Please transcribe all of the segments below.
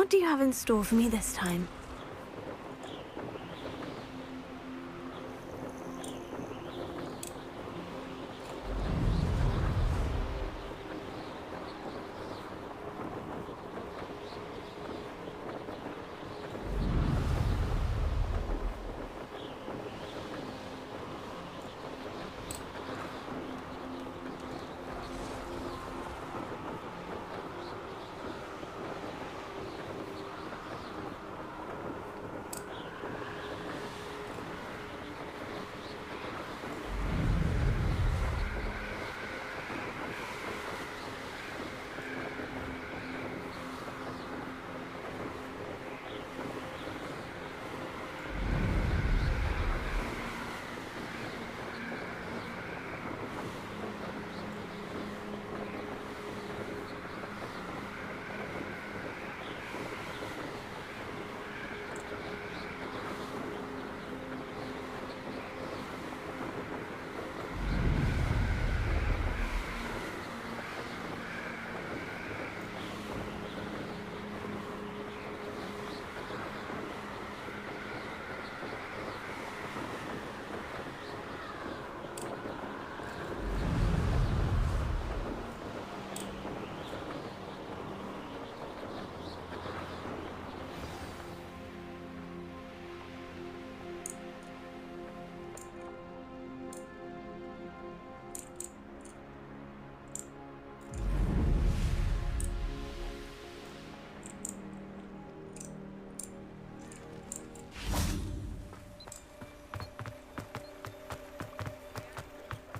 What do you have in store for me this time?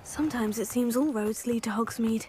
Sometimes it seems all roads lead to Hogsmeade.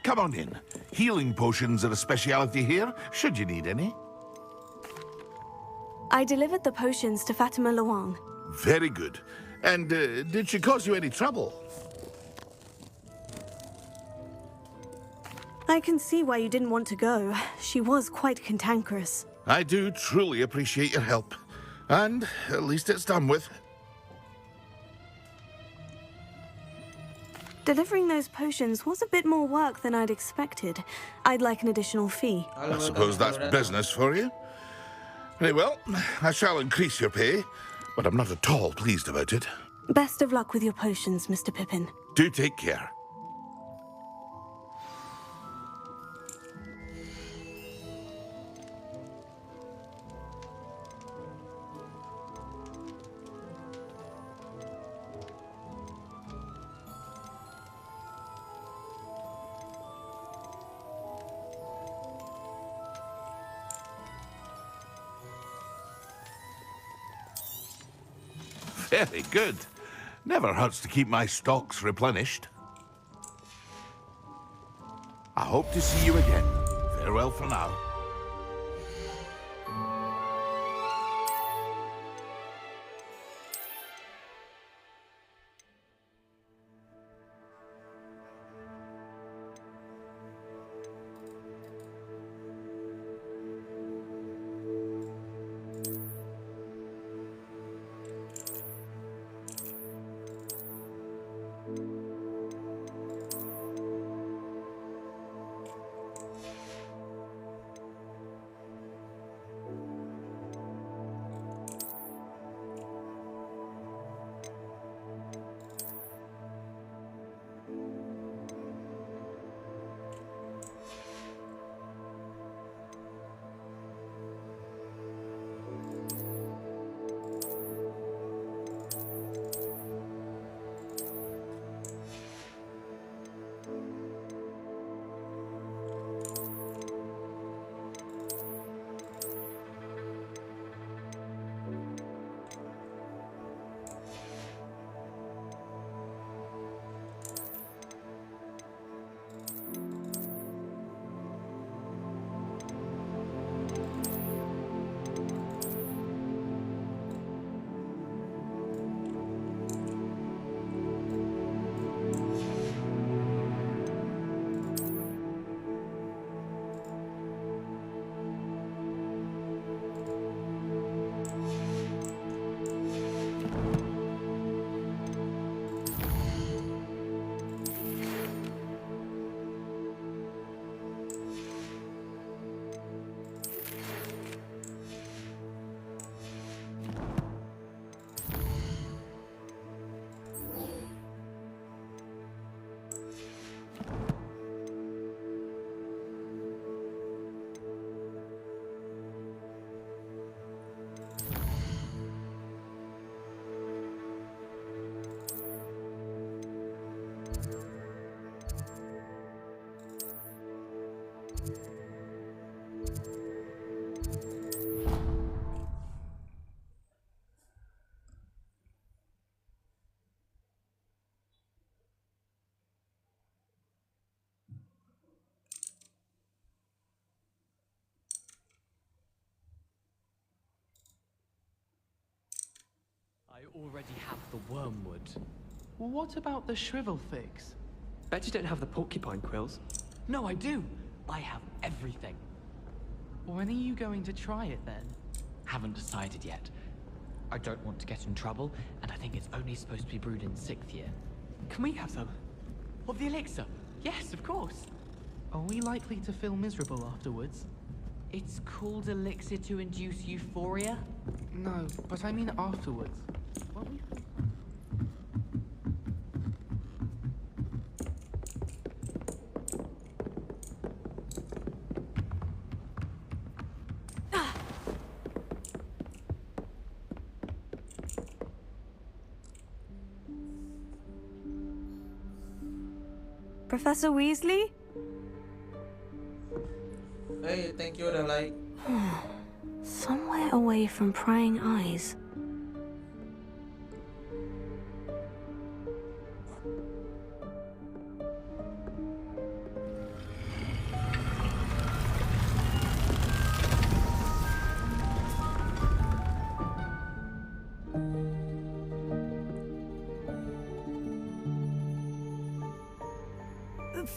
Come on in. Healing potions are a speciality here, should you need any. I delivered the potions to Fatima Luang. Very good. And did she cause you any trouble? I can see why you didn't want to go. She was quite cantankerous. I do truly appreciate your help. And at least it's done with. Delivering those potions was a bit more work than I'd expected. I'd like an additional fee. I suppose that's business for you. Very well, I shall increase your pay, but I'm not at all pleased about it. Best of luck with your potions, Mr. Pippin. Do take care. Very good. Never hurts to keep my stocks replenished. I hope to see you again. Farewell for now. already have the wormwood. What about the shrivel figs? Bet you don't have the porcupine quills. No, I do. I have everything. When are you going to try it then? Haven't decided yet. I don't want to get in trouble, and I think it's only supposed to be brewed in 6th year. Can we have some? Of the elixir? Yes, of course. Are we likely to feel miserable afterwards? It's called elixir to induce euphoria? No, but I mean afterwards. Won't we feel... Professor Weasley? Hey, thank you udah like. Somewhere away from prying eyes.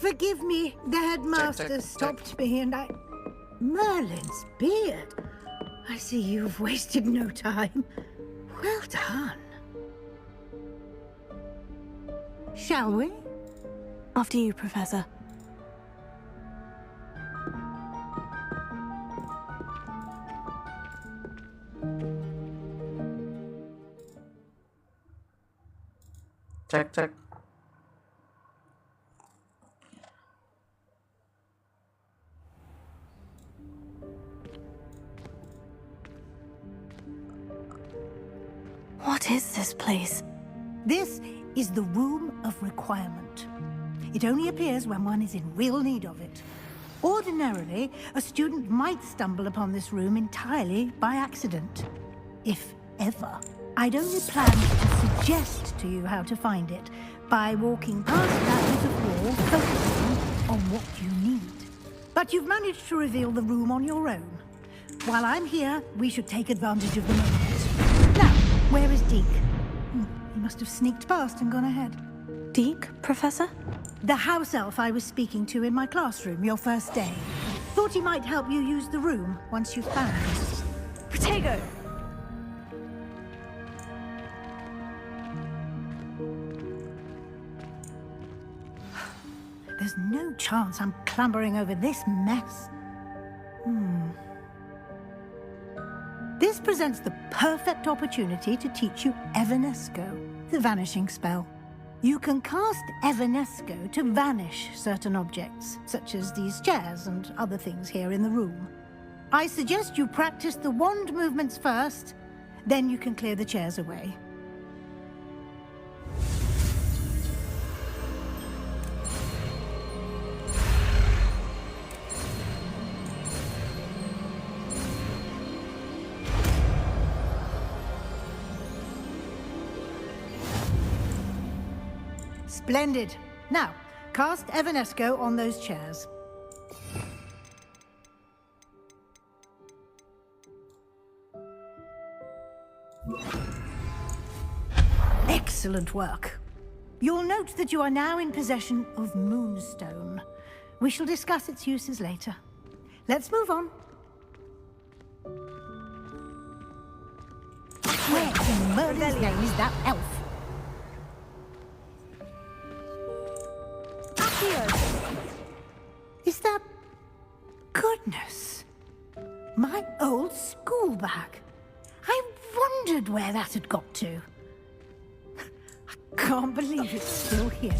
Forgive me, the headmaster check. stopped me and I... Merlin's beard. I see you've wasted no time. Well done. Shall we? After you, Professor. Check. What is this place? This is the Room of Requirement. It only appears when one is in real need of it. Ordinarily, a student might stumble upon this room entirely by accident. If ever. I'd only planned to suggest to you how to find it by walking past that bit of wall, focusing on what you need. But you've managed to reveal the room on your own. While I'm here, we should take advantage of the moment. Now, where is Deke? He must have sneaked past and gone ahead. Deke, Professor? The house elf I was speaking to in my classroom your first day. Thought he might help you use the room once you've found it. Protego! There's no chance I'm clambering over this mess. This presents the perfect opportunity to teach you Evanesco, the vanishing spell. You can cast Evanesco to vanish certain objects, such as these chairs and other things here in the room. I suggest you practice the wand movements first, then you can clear the chairs away. Splendid. Now, cast Evanesco on those chairs. Excellent work. You'll note that you are now in possession of Moonstone. We shall discuss its uses later. Let's move on. Where in Merlin's name is that elf? Is that... Goodness. My old school bag. I wondered where that had got to. I can't believe it's still here.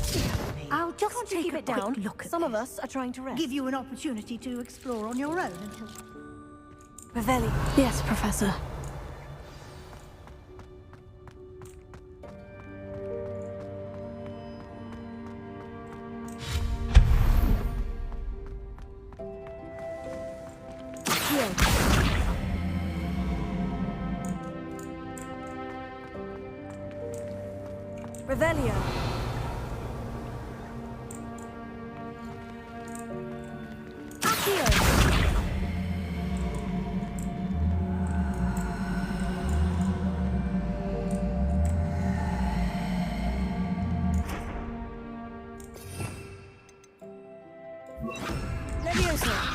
I'll just Can't you take keep a it quick down? look at Some of this. us are trying to rest. Give you an opportunity to explore on your own until... Revelli. Yes, Professor. Revelio. Accio. closer.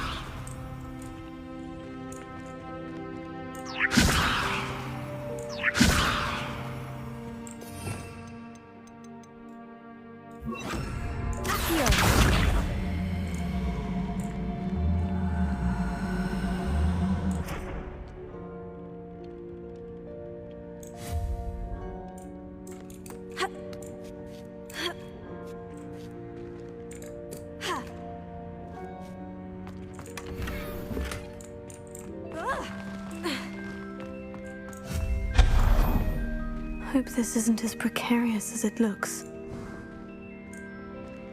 Hope this isn't as precarious as it looks.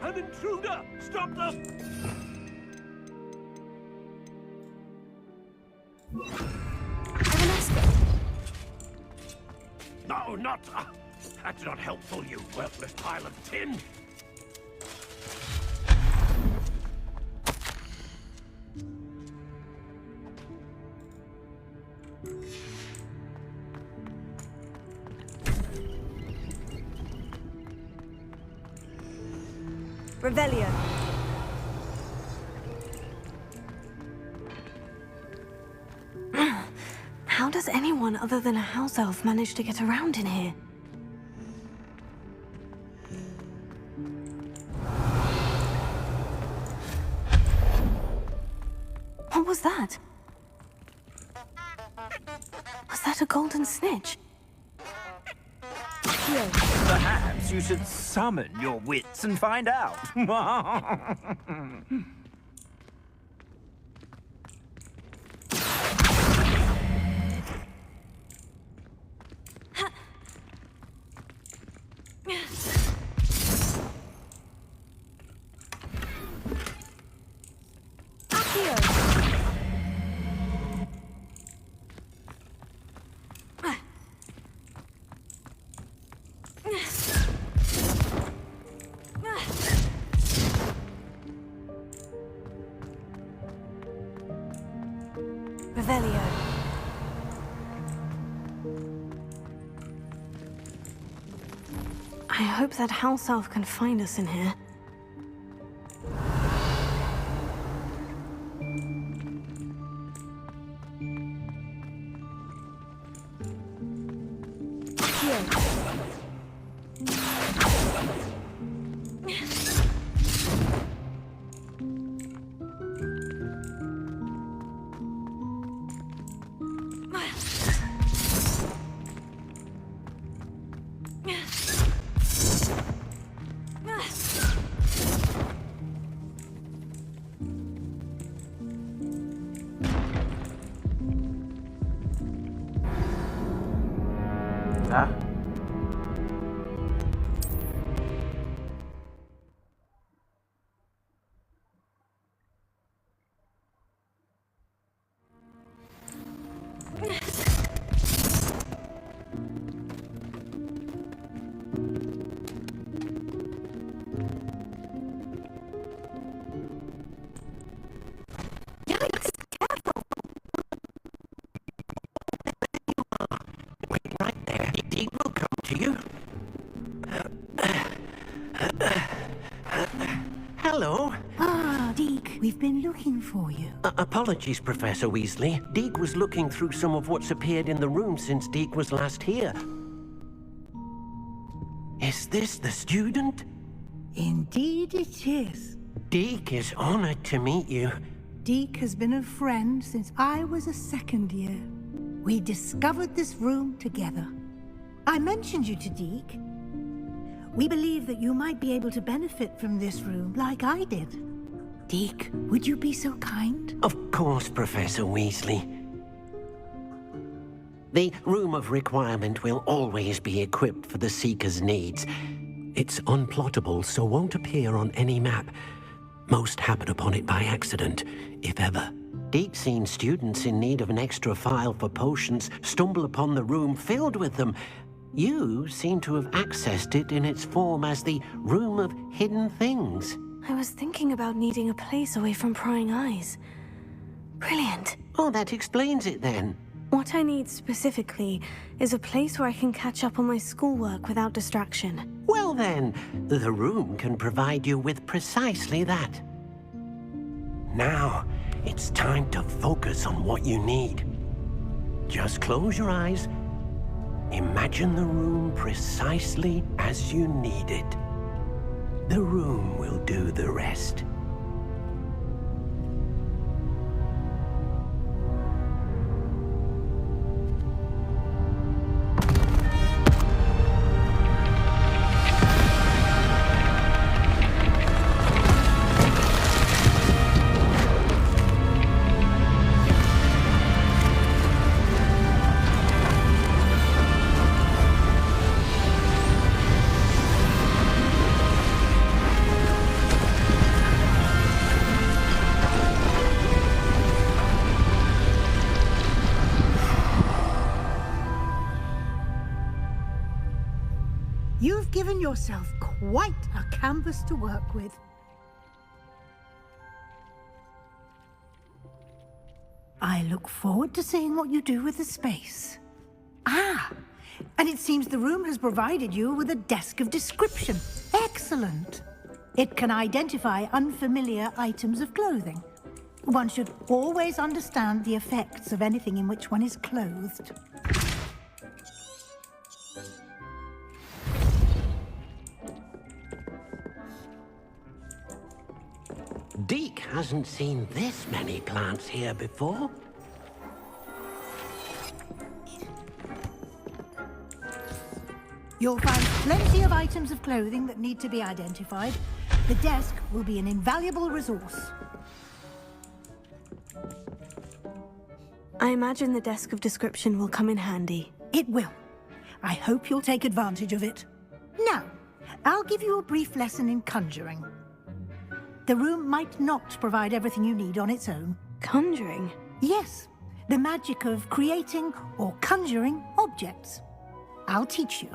An intruder! Stop them! No, not... that's not helpful, you worthless pile of tin! Revelio. How does anyone other than a house elf manage to get around in here? What was that? Was that a golden snitch? Perhaps you should summon your wits and find out. Revelio. I hope that house elf can find us in here. Hello. Ah, Deke, we've been looking for you. Apologies, Professor Weasley. Deke was looking through some of what's appeared in the room since Deke was last here. Is this the student? Indeed it is. Deke is honored to meet you. Deke has been a friend since I was a second year. We discovered this room together. I mentioned you to Deke. We believe that you might be able to benefit from this room like I did. Deke, would you be so kind? Of course, Professor Weasley. The Room of Requirement will always be equipped for the Seeker's needs. It's unplottable, so won't appear on any map. Most happen upon it by accident, if ever. Deke's seen students in need of an extra file for potions stumble upon the room filled with them. You seem to have accessed it in its form as the Room of Hidden Things. I was thinking about needing a place away from prying eyes. Brilliant. Oh, that explains it then. What I need specifically is a place where I can catch up on my schoolwork without distraction. Well then, the room can provide you with precisely that. Now, it's time to focus on what you need. Just close your eyes. Imagine the room precisely as you need it. The room will do the rest. You've given yourself quite a canvas to work with. I look forward to seeing what you do with the space. Ah, and it seems the room has provided you with a desk of description. Excellent. It can identify unfamiliar items of clothing. One should always understand the effects of anything in which one is clothed. Deke hasn't seen this many plants here before. You'll find plenty of items of clothing that need to be identified. The desk will be an invaluable resource. I imagine the desk of description will come in handy. It will. I hope you'll take advantage of it. Now, I'll give you a brief lesson in conjuring. The room might not provide everything you need on its own. Conjuring? Yes, the magic of creating or conjuring objects. I'll teach you.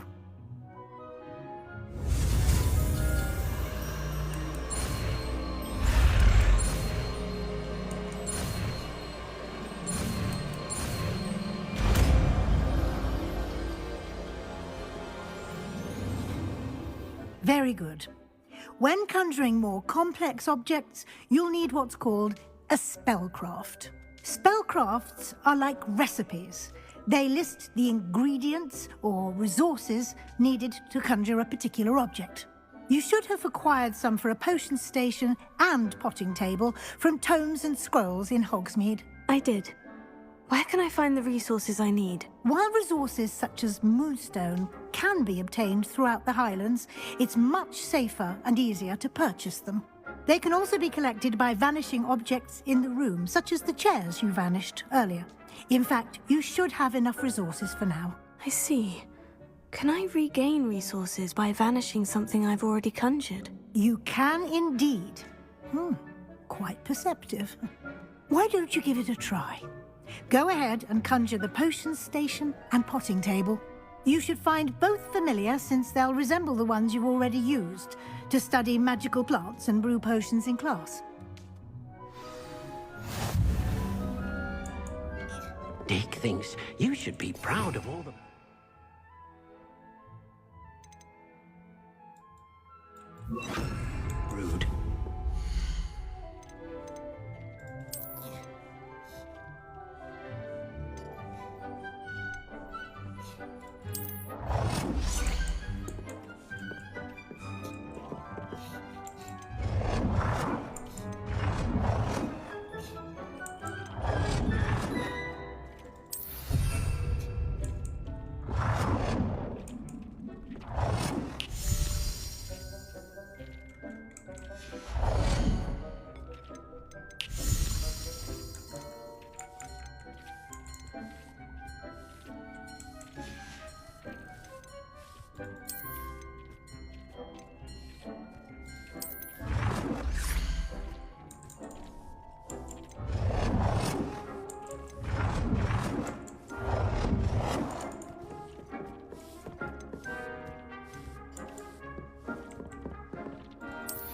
Very good. When conjuring more complex objects, you'll need what's called a spellcraft. Spellcrafts are like recipes. They list the ingredients or resources needed to conjure a particular object. You should have acquired some for a potion station and potting table from tomes and scrolls in Hogsmeade. I did. Where can I find the resources I need? While resources such as moonstone can be obtained throughout the Highlands, it's much safer and easier to purchase them. They can also be collected by vanishing objects in the room, such as the chairs you vanished earlier. In fact, you should have enough resources for now. I see. Can I regain resources by vanishing something I've already conjured? You can indeed. Quite perceptive. Why don't you give it a try? Go ahead and conjure the potion station and potting table. You should find both familiar, since they'll resemble the ones you've already used to study magical plants and brew potions in class. Deke thinks you should be proud of all the... Rude.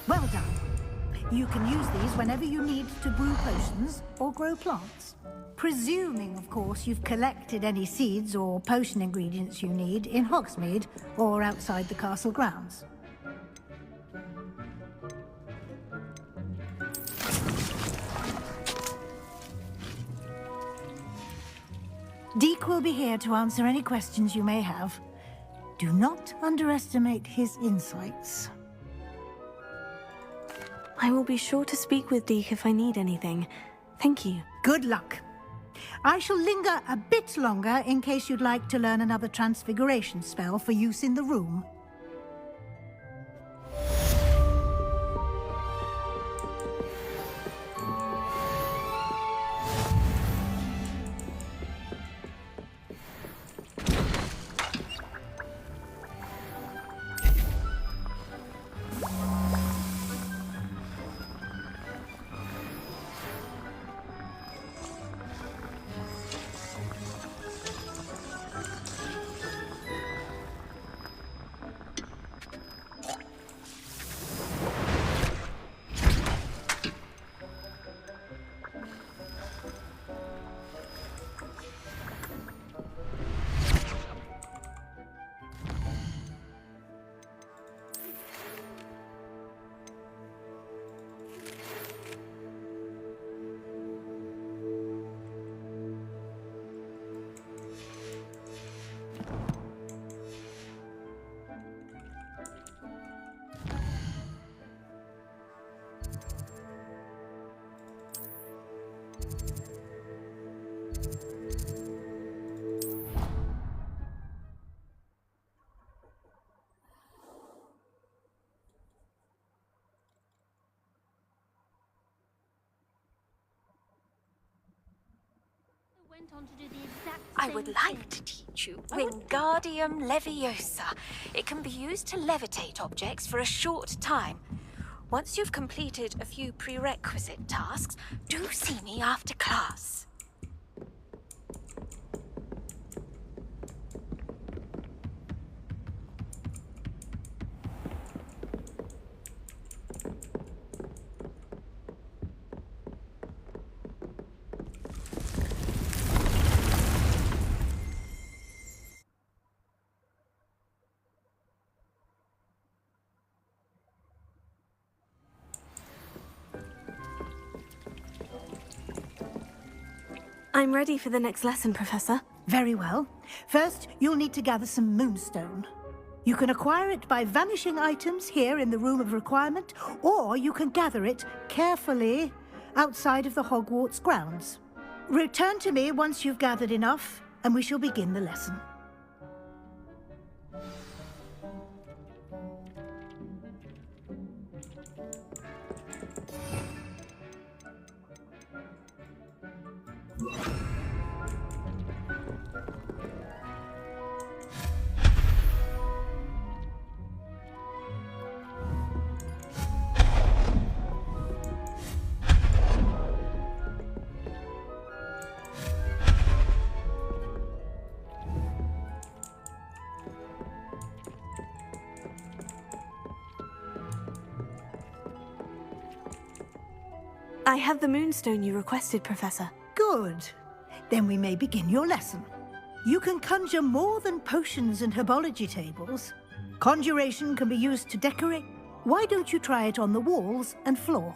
Well done. You can use these whenever you need to brew potions or grow plants. Presuming, of course, you've collected any seeds or potion ingredients you need in Hogsmeade or outside the castle grounds. Deke will be here to answer any questions you may have. Do not underestimate his insights. I will be sure to speak with Deke if I need anything. Thank you. Good luck. I shall linger a bit longer in case you'd like to learn another transfiguration spell for use in the room. I would like to teach you Wingardium Leviosa. It can be used to levitate objects for a short time. Once you've completed a few prerequisite tasks, do see me after class. I'm ready for the next lesson, Professor. Very well. First, you'll need to gather some moonstone. You can acquire it by vanishing items here in the Room of Requirement, or you can gather it carefully outside of the Hogwarts grounds. Return to me once you've gathered enough, and we shall begin the lesson. I have the moonstone you requested, Professor. Good. Then we may begin your lesson. You can conjure more than potions and herbology tables. Conjuration can be used to decorate. Why don't you try it on the walls and floor?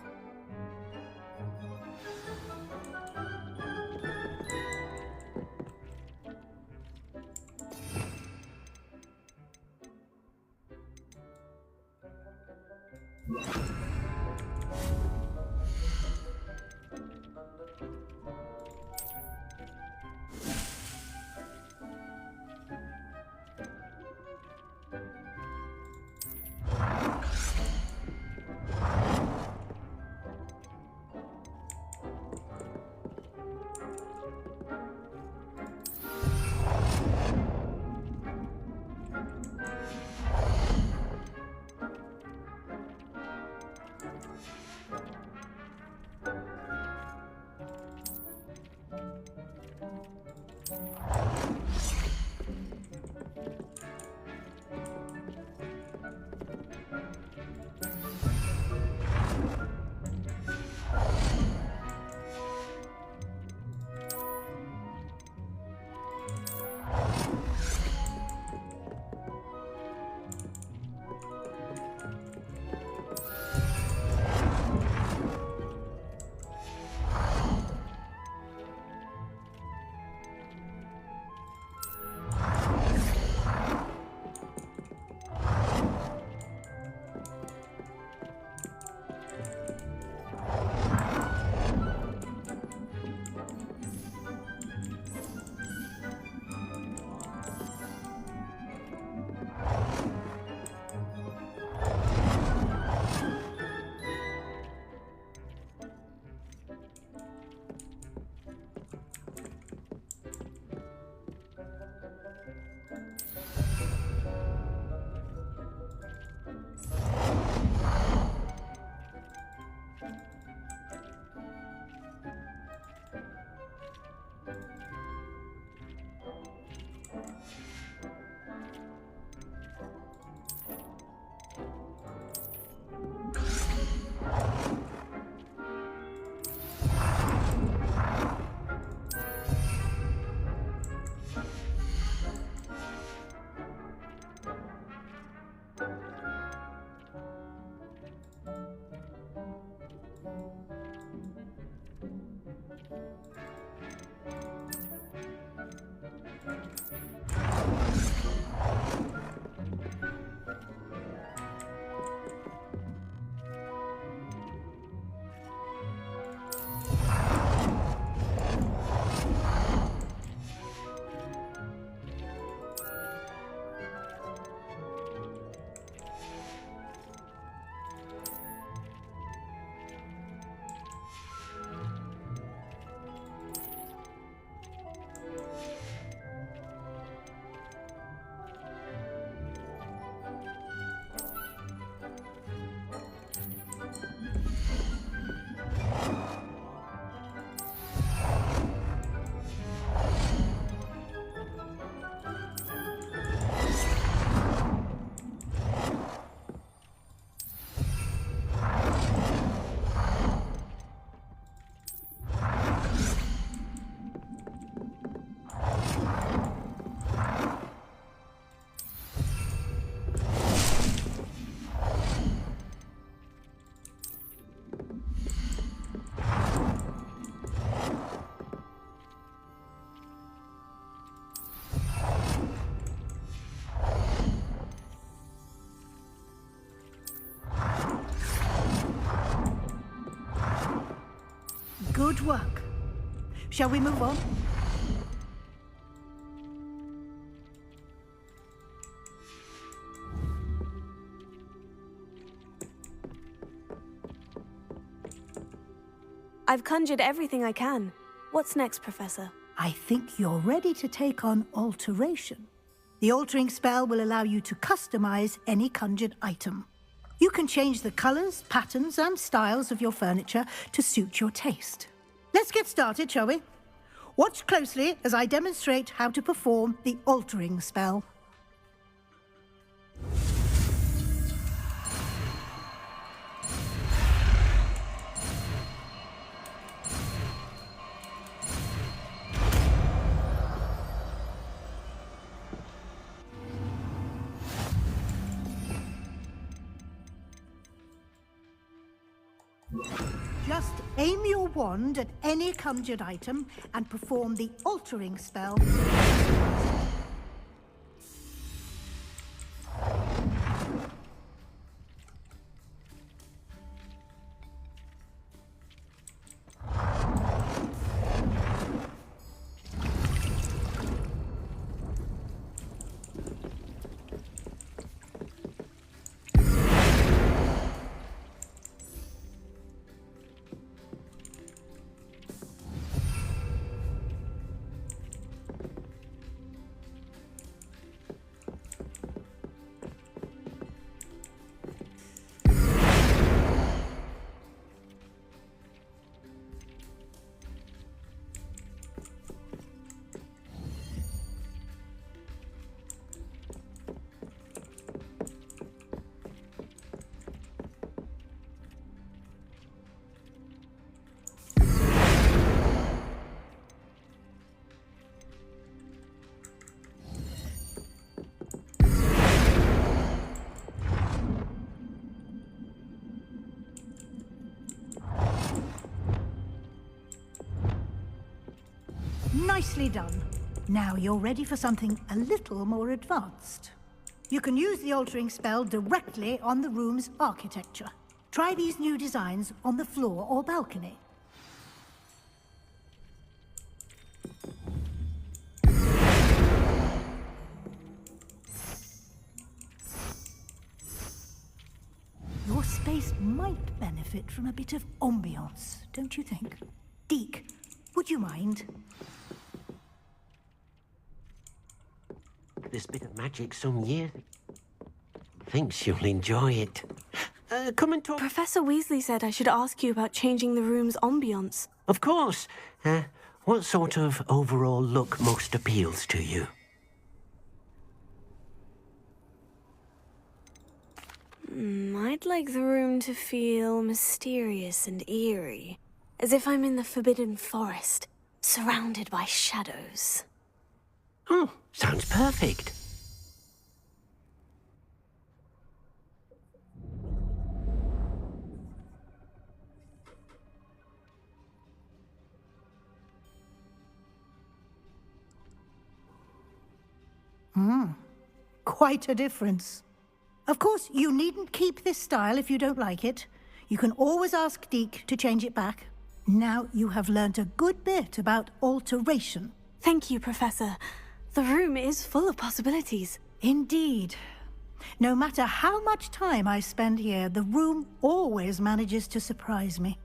Good work. Shall we move on? I've conjured everything I can. What's next, Professor? I think you're ready to take on alteration. The altering spell will allow you to customize any conjured item. You can change the colors, patterns, and styles of your furniture to suit your taste. Let's get started, shall we? Watch closely as I demonstrate how to perform the altering spell. Just aim your wand at any conjured item and perform the altering spell. Nicely done. Now you're ready for something a little more advanced. You can use the altering spell directly on the room's architecture. Try these new designs on the floor or balcony. Your space might benefit from a bit of ambiance, don't you think? Deke, would you mind? This bit of magic some years. Thinks you'll enjoy it. Come and talk. Professor Weasley said I should ask you about changing the room's ambience. Of course. What sort of overall look most appeals to you? I'd like the room to feel mysterious and eerie, as if I'm in the Forbidden Forest, surrounded by shadows. Oh, sounds perfect. Quite a difference. Of course, you needn't keep this style if you don't like it. You can always ask Deke to change it back. Now you have learnt a good bit about alteration. Thank you, Professor. The room is full of possibilities. Indeed. No matter how much time I spend here, the room always manages to surprise me.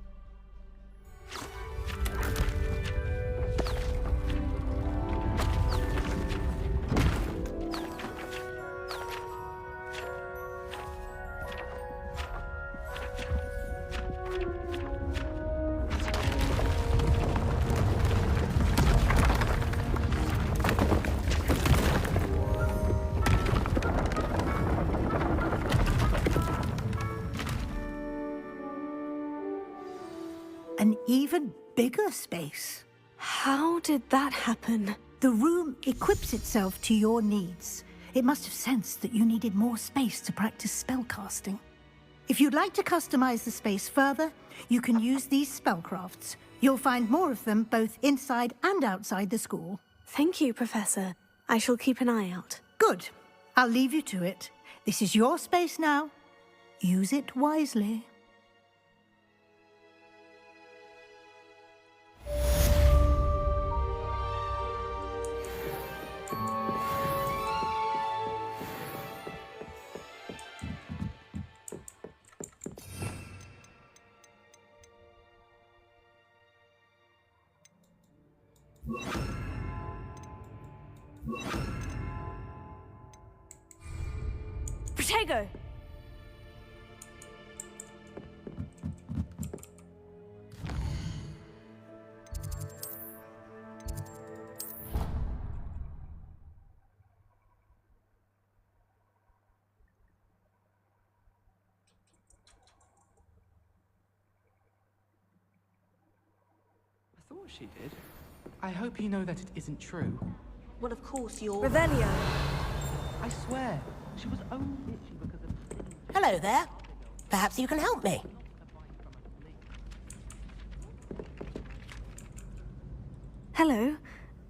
An even bigger space. How did that happen? The room equips itself to your needs. It must have sensed that you needed more space to practice spellcasting. If you'd like to customize the space further, you can use these spellcrafts. You'll find more of them both inside and outside the school. Thank you, Professor. I shall keep an eye out. Good. I'll leave you to it. This is your space now. Use it wisely. Protego! I thought she did. I hope you know that it isn't true. Well, of course you're... Revelio. I swear, she was only itchy because of... Hello there. Perhaps you can help me. Hello.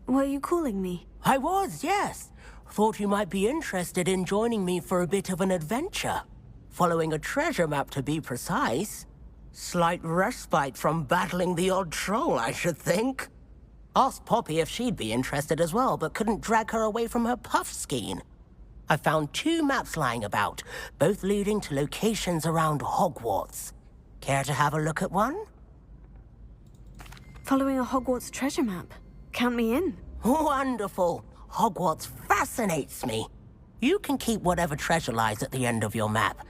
Were you calling me? I was, yes. Thought you might be interested in joining me for a bit of an adventure. Following a treasure map, to be precise. Slight respite from battling the odd troll, I should think. Asked Poppy if she'd be interested as well, but couldn't drag her away from her puff-skein. I found 2 maps lying about, both leading to locations around Hogwarts. Care to have a look at one? Following a Hogwarts treasure map. Count me in. Wonderful. Hogwarts fascinates me. You can keep whatever treasure lies at the end of your map.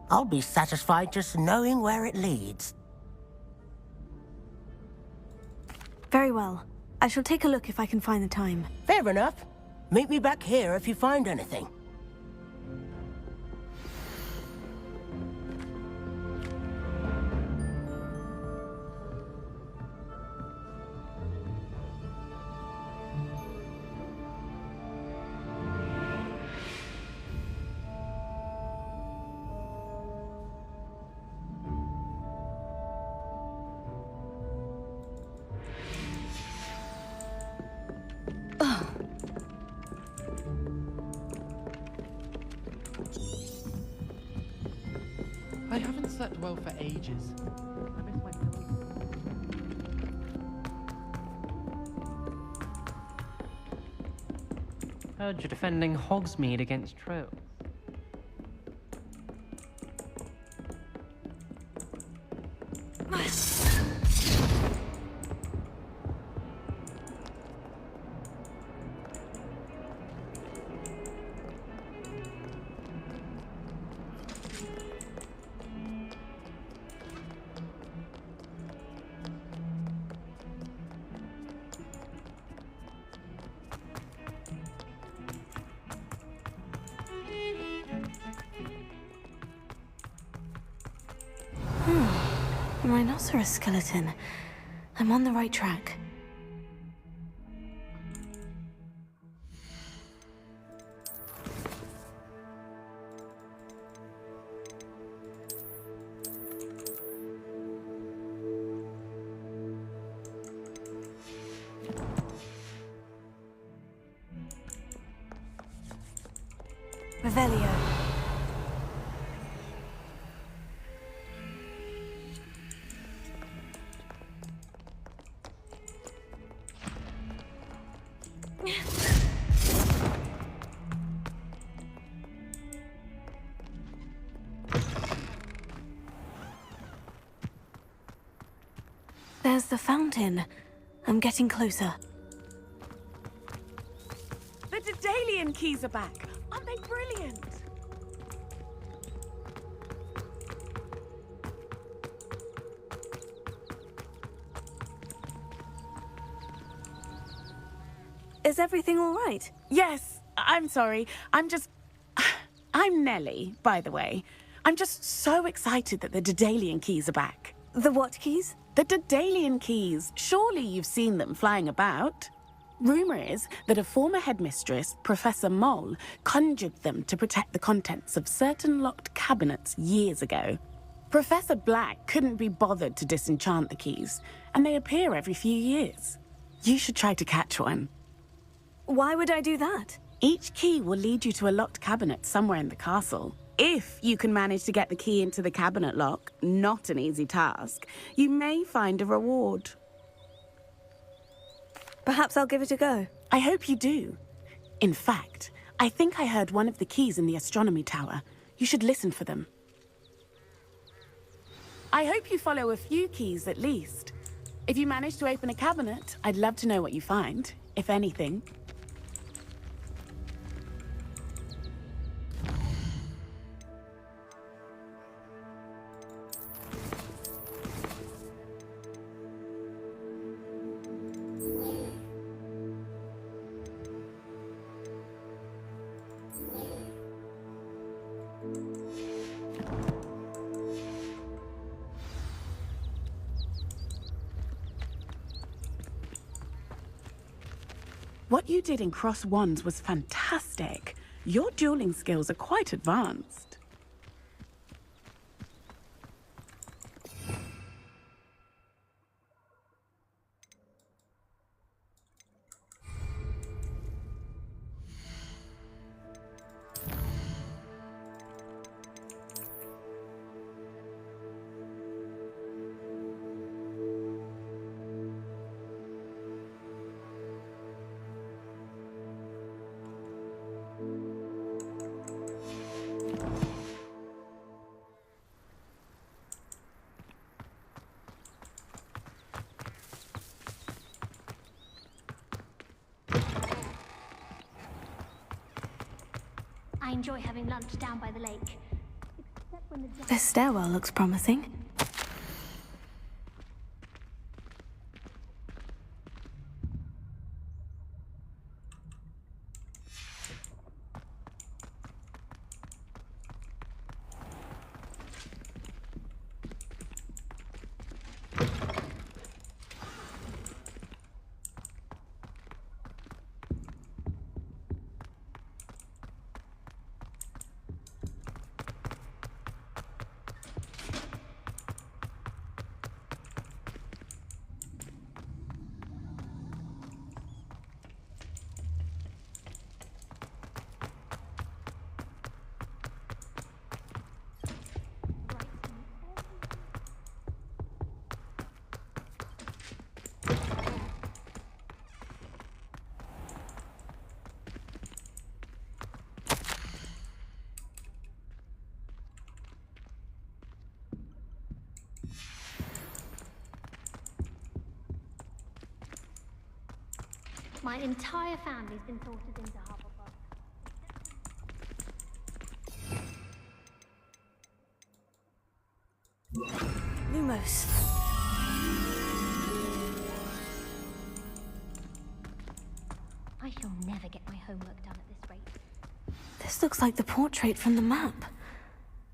I'll be satisfied just knowing where it leads. Very well. I shall take a look if I can find the time. Fair enough. Meet me back here if you find anything. I haven't slept well for ages. I miss my pillows. Heard you're defending Hogsmeade against trolls. Rhinoceros skeleton. I'm on the right track. Revelio. There's the fountain. I'm getting closer. The Daedalian keys are back. Aren't they brilliant? Is everything all right? Yes, I'm sorry. I'm Nellie, by the way. I'm just so excited that the Daedalian keys are back. The what keys? The Daedalian keys. Surely you've seen them flying about. Rumour is that a former headmistress, Professor Moll, conjured them to protect the contents of certain locked cabinets years ago. Professor Black couldn't be bothered to disenchant the keys, and they appear every few years. You should try to catch one. Why would I do that? Each key will lead you to a locked cabinet somewhere in the castle. If you can manage to get the key into the cabinet lock, not an easy task, you may find a reward. Perhaps I'll give it a go. I hope you do. In fact, I think I heard one of the keys in the astronomy tower. You should listen for them. I hope you follow a few keys at least. If you manage to open a cabinet, I'd love to know what you find, if anything. What you did in Cross Wands was fantastic. Your dueling skills are quite advanced. I enjoy having lunch down by the lake. Except when the This stairwell looks promising. My entire family's been sorted into Hufflepuff. Lumos. I shall never get my homework done at this rate. This looks like the portrait from the map.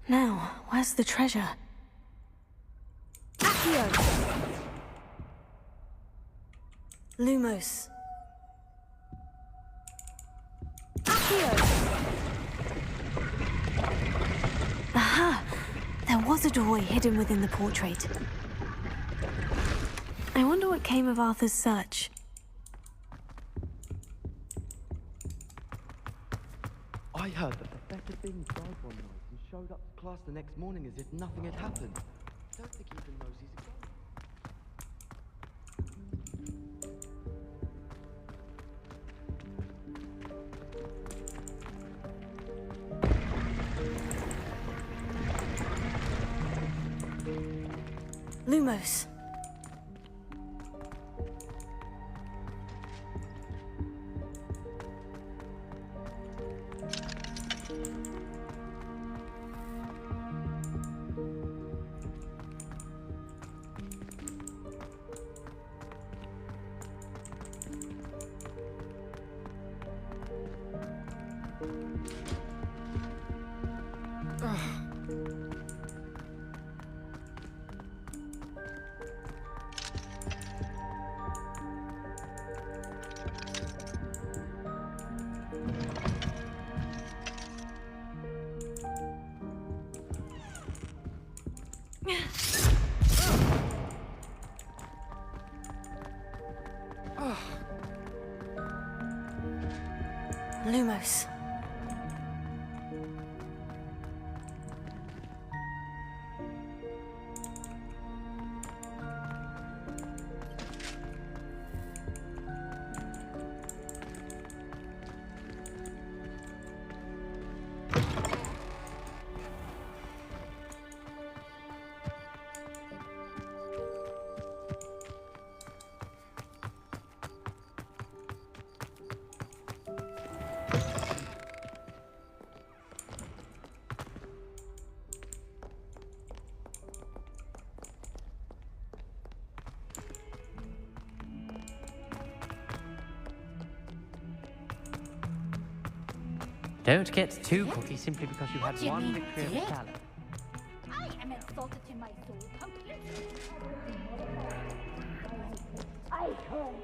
Now, where's the treasure? Accio! Lumos. Aha! There was a doorway hidden within the portrait. I wonder what came of Arthur's search. I heard that Professor Bing died one night and showed up to class the next morning as if nothing had happened. I don't think he even knows he's a ghost. Lumos. Lumos. Don't get too cocky simply because you had one victory of the talent. I am insulted in my soul completely. I heard.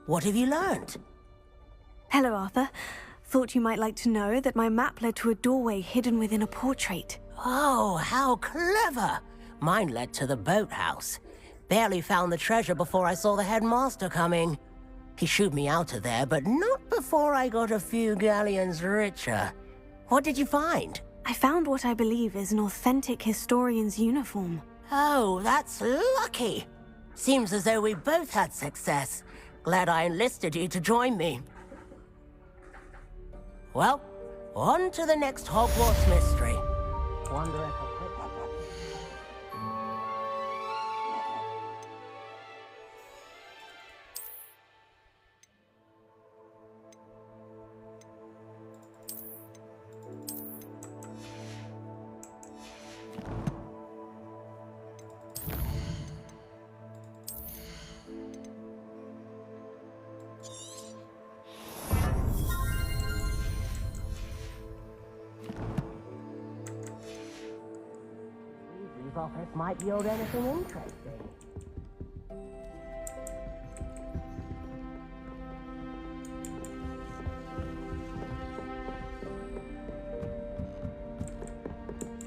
What have you learned? Hello, Arthur. Thought you might like to know that my map led to a doorway hidden within a portrait. Oh, how clever! Mine led to the boathouse. Barely found the treasure before I saw the headmaster coming. He shooed me out of there, but not before I got a few galleons richer. What did you find? I found what I believe is an authentic historian's uniform. Oh, that's lucky. Seems as though we both had success. Glad I enlisted you to join me. Well, on to the next Hogwarts mystery. Wonder if office might yield anything interesting.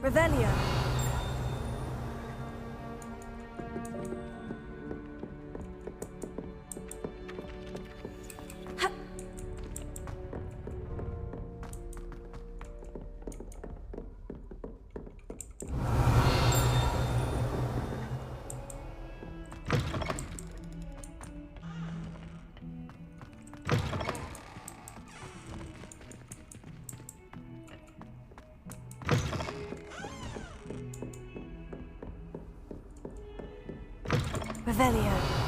Revelio. Revelio.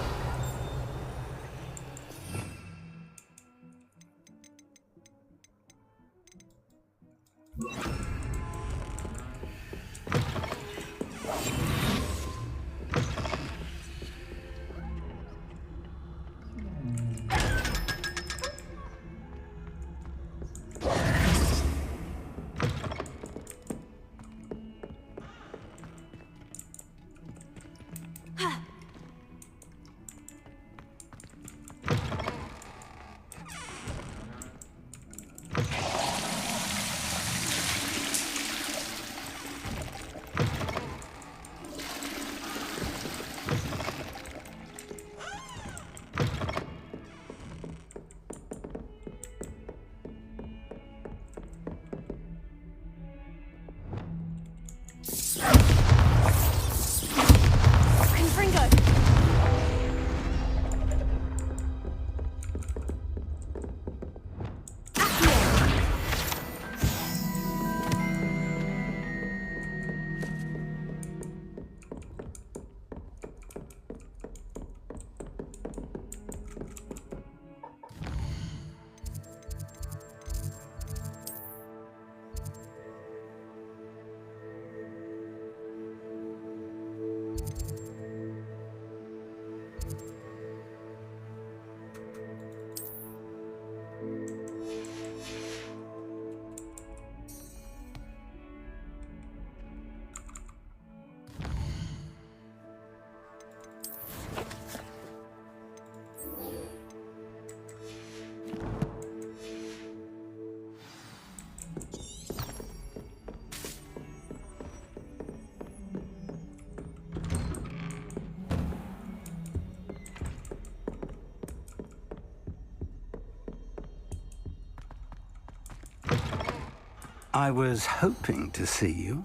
I was hoping to see you.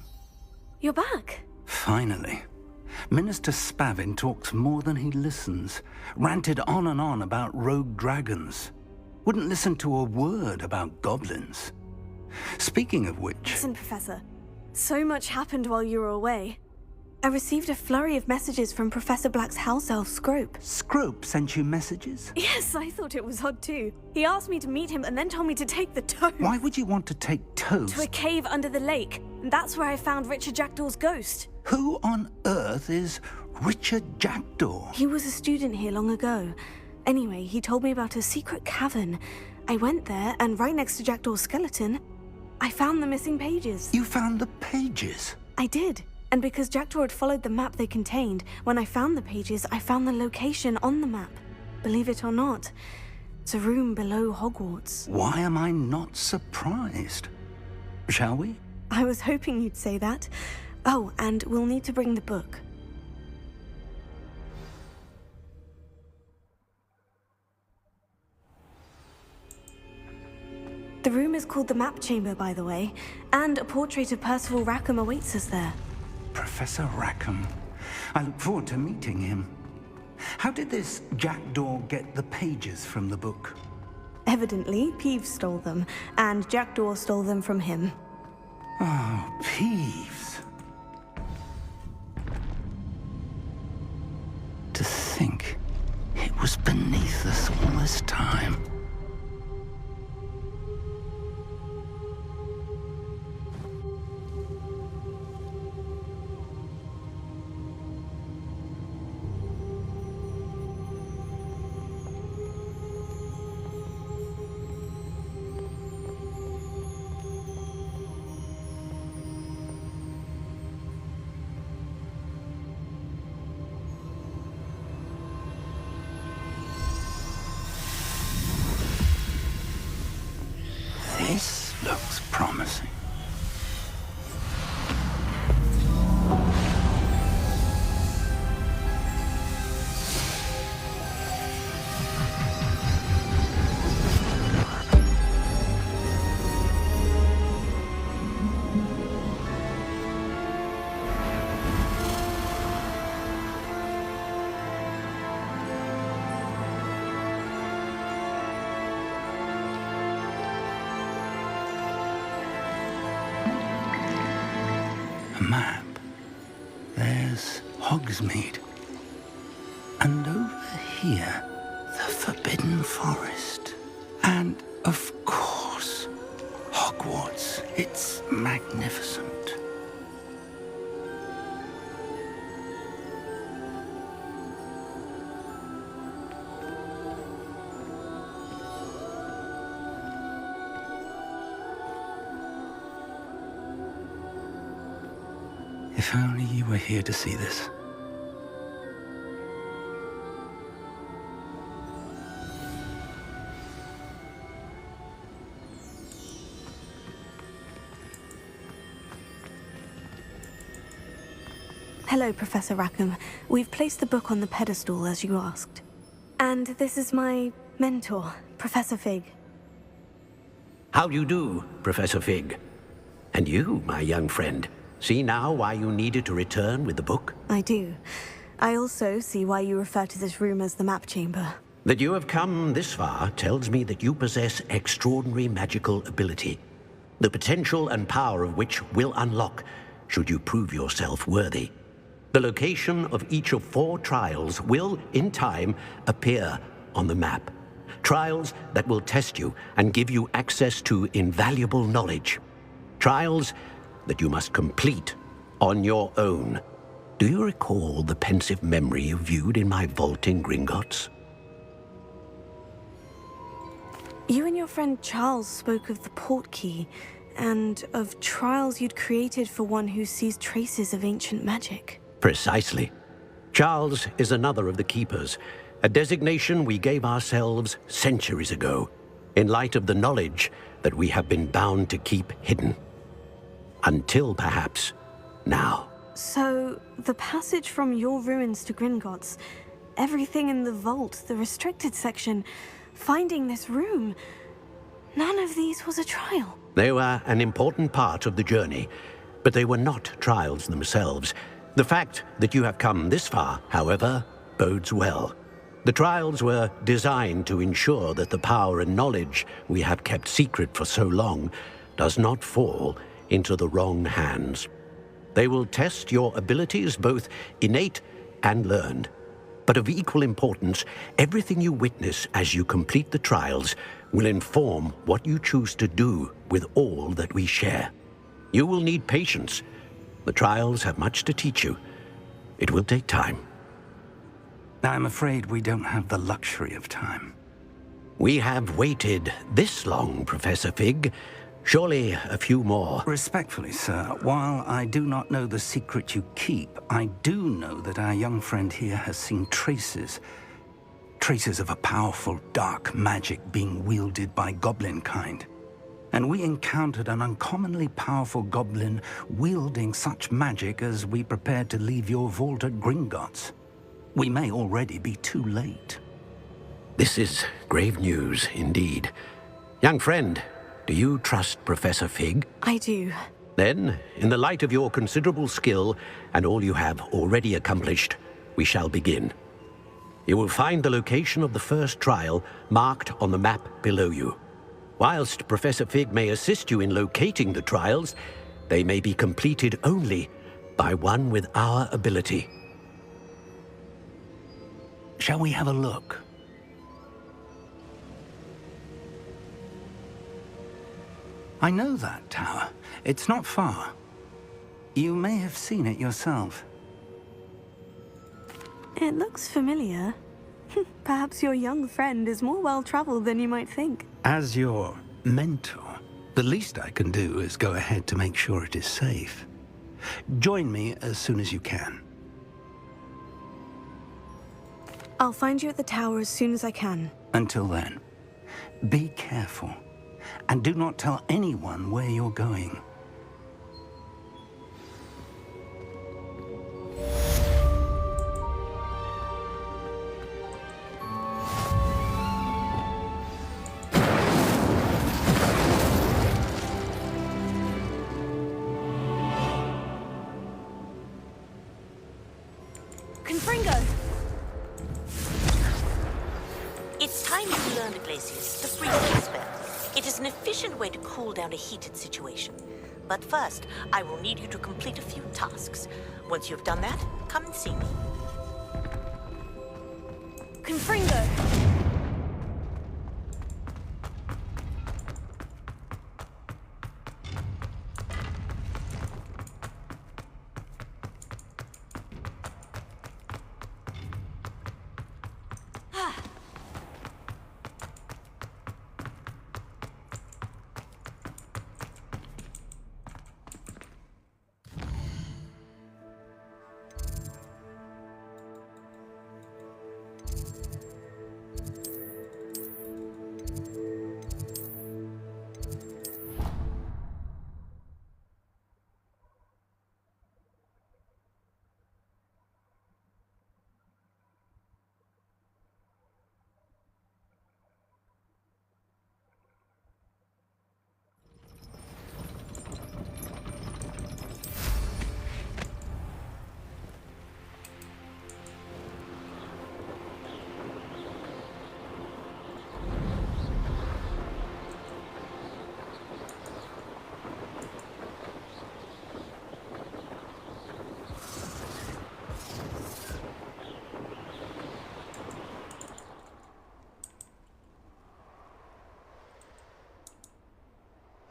You're back. Finally. Minister Spavin talks more than he listens. Ranted on and on about rogue dragons. Wouldn't listen to a word about goblins. Speaking of which... Listen, Professor. So much happened while you were away. I received a flurry of messages from Professor Black's house elf, Scrope. Scrope sent you messages? Yes, I thought it was odd too. He asked me to meet him and then told me to take the toad. Why would you want to take toads? To a cave under the lake. And that's where I found Richard Jackdaw's ghost. Who on earth is Richard Jackdaw? He was a student here long ago. Anyway, he told me about a secret cavern. I went there, and right next to Jackdaw's skeleton, I found the missing pages. You found the pages? I did. And because Jackdaw had followed the map they contained, when I found the pages, I found the location on the map. believe it or not. It's a room below Hogwarts. Why am I not surprised? Shall we? I was hoping you'd say that. Oh, and we'll need to bring the book. The room is called the Map Chamber, by the way, and a portrait of Percival Rackham awaits us there. Professor Rackham. I look forward to meeting him. How did this jackdaw get the pages from the book? Evidently, Peeves stole them, and Jackdaw stole them from him. Oh, Peeves. To think it was beneath us all this time. This looks promising. A map. There's Hogsmeade. And over here, the Forbidden Forest. And, of course, Hogwarts. It's magnificent. If only you were here to see this. Hello, Professor Rackham. We've placed the book on the pedestal, as you asked. And this is my mentor, Professor Fig. How do you do, Professor Fig? And you, my young friend, see now why you needed to return with the book? I do. I also see why you refer to this room as the Map Chamber. That you have come this far tells me that you possess extraordinary magical ability, the potential and power of which will unlock should you prove yourself worthy. The location of each of 4 trials will, in time, appear on the map. Trials that will test you and give you access to invaluable knowledge. Trials that you must complete on your own. Do you recall the pensive memory you viewed in my vault in Gringotts? You and your friend Charles spoke of the portkey, and of trials you'd created for one who sees traces of ancient magic. Precisely. Charles is another of the Keepers, a designation we gave ourselves centuries ago, in light of the knowledge that we have been bound to keep hidden. Until, perhaps, now. So, the passage from your ruins to Gringotts, everything in the vault, the restricted section, finding this room, none of these was a trial. They were an important part of the journey, but they were not trials themselves. The fact that you have come this far, however, bodes well. The trials were designed to ensure that the power and knowledge we have kept secret for so long does not fall into the wrong hands. They will test your abilities, both innate and learned. But of equal importance, everything you witness as you complete the trials will inform what you choose to do with all that we share. You will need patience. The trials have much to teach you. It will take time. I'm afraid we don't have the luxury of time. We have waited this long, Professor Fig. Surely a few more. Respectfully, sir, while I do not know the secret you keep, I do know that our young friend here has seen traces. Traces of a powerful dark magic being wielded by goblin kind. And we encountered an uncommonly powerful goblin wielding such magic as we prepared to leave your vault at Gringotts. We may already be too late. This is grave news indeed. Young friend, do you trust Professor Fig? I do. Then, in the light of your considerable skill and all you have already accomplished, we shall begin. You will find the location of the first trial marked on the map below you. Whilst Professor Fig may assist you in locating the trials, they may be completed only by one with our ability. Shall we have a look? I know that tower. It's not far. You may have seen it yourself. It looks familiar. Perhaps your young friend is more well-traveled than you might think. As your mentor, the least I can do is go ahead to make sure it is safe. Join me as soon as you can. I'll find you at the tower as soon as I can. Until then, be careful, and do not tell anyone where you're going. It's time you learned, Iglesias, the freezing spell. It is an efficient way to cool down a heated situation. But first, I will need you to complete a few tasks. Once you've done that, come and see me. Confringo!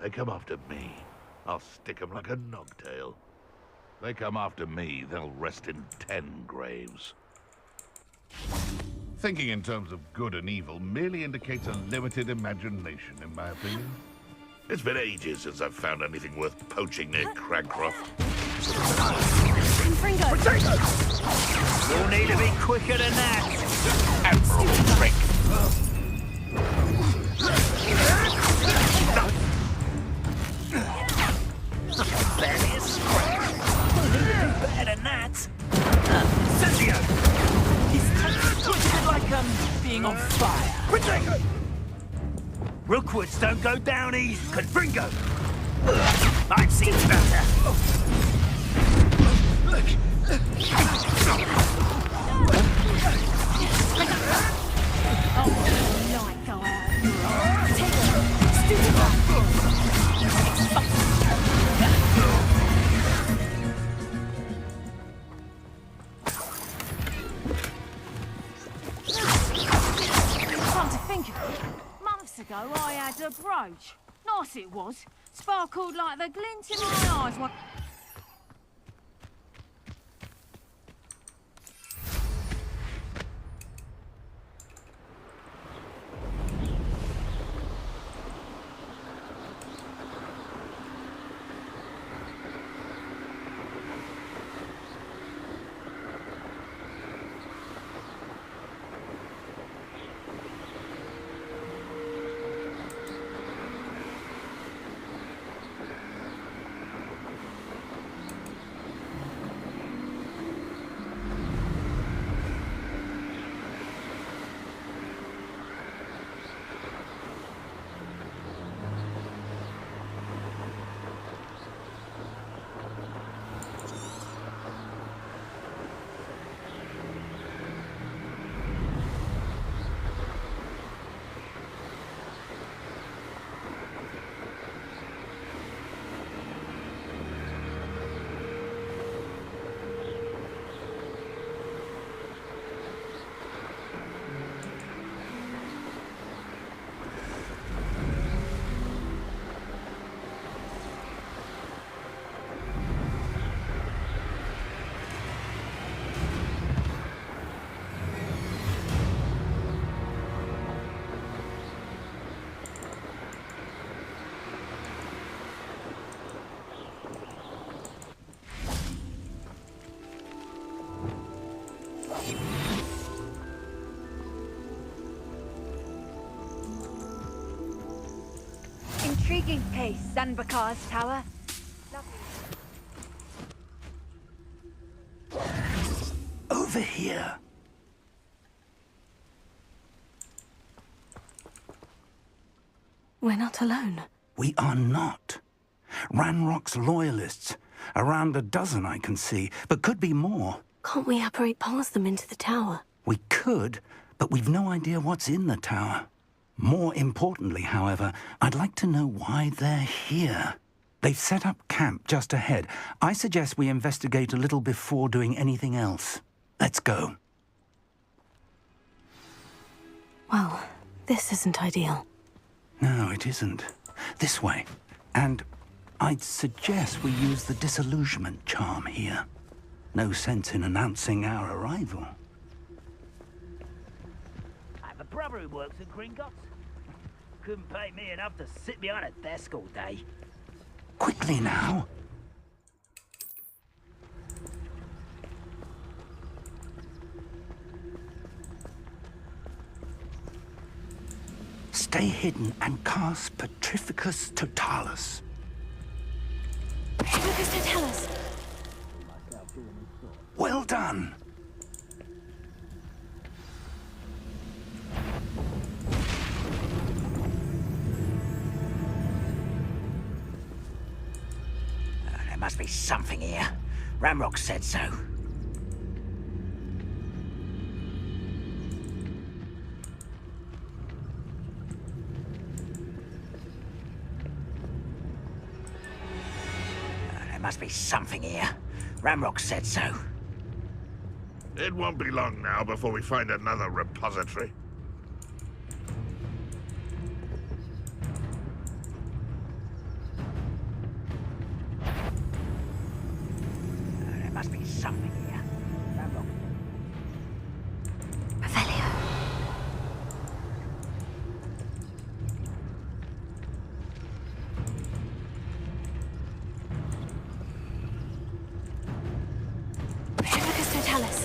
They come after me, I'll stick 'em like a nogtail. They come after me, they'll rest in 10 graves. Thinking in terms of good and evil merely indicates a limited imagination, in my opinion. It's been ages since I've found anything worth poaching near Cragcroft. Confringo! You'll need to be quicker than that. Admirable trick. Barely a scratch. You'll need to do better than that. Sergio! He's twisted like being on fire. Retreat! Rookwoods don't go down easy. Confringo! I've seen better. Months ago, I had a brooch. Nice it was. Sparkled like the glint in my eyes. Keep peace, Sanbakar's tower. Over here. We're not alone. We are not. Ranrock's loyalists. Around a dozen I can see, but could be more. Can't we apparate past them into the tower? We could, but we've no idea what's in the tower. More importantly, however, I'd like to know why they're here. They've set up camp just ahead. I suggest we investigate a little before doing anything else. Let's go. Well, this isn't ideal. No, it isn't. This way. And I'd suggest we use the disillusionment charm here. No sense in announcing our arrival. I have a brother who works at Gringotts. Couldn't pay me enough to sit behind a desk all day. Quickly now. Stay hidden and cast Petrificus Totalis. Petrificus Totalis. Well done. There must be something here. Ramrock said so. There must be something here. Ramrock said so. It won't be long now before we find another repository. There must be something here. Ramrock. Revelio. Petrificus Totalis.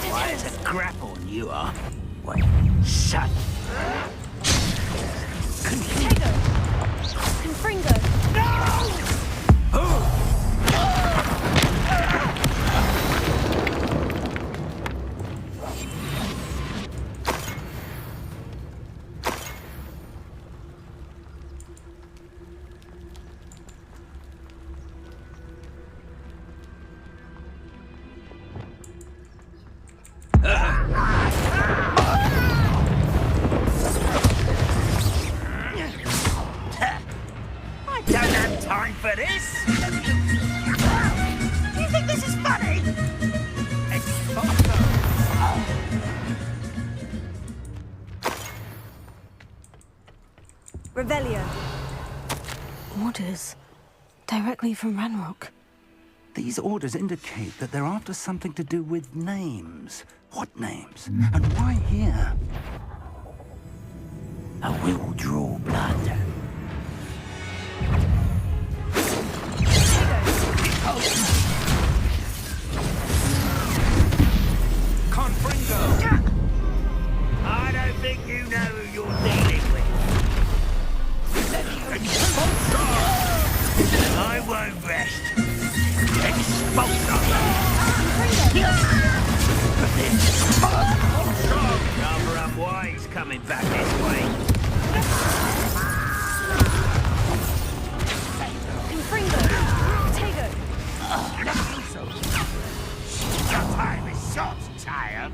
Why is a grapple you are? Wait, shut. Tego. Confringo. No! I don't have time for this. Do you think this is funny? Revelio. Orders. Directly from Ranrock. These orders indicate that they're after something to do with names. What names? And why here? I will draw blood. Confringo! I don't think you know who you're dealing with. I won't rest. Rather unwise coming back this way. Confringo. Tego. Your time is short, child.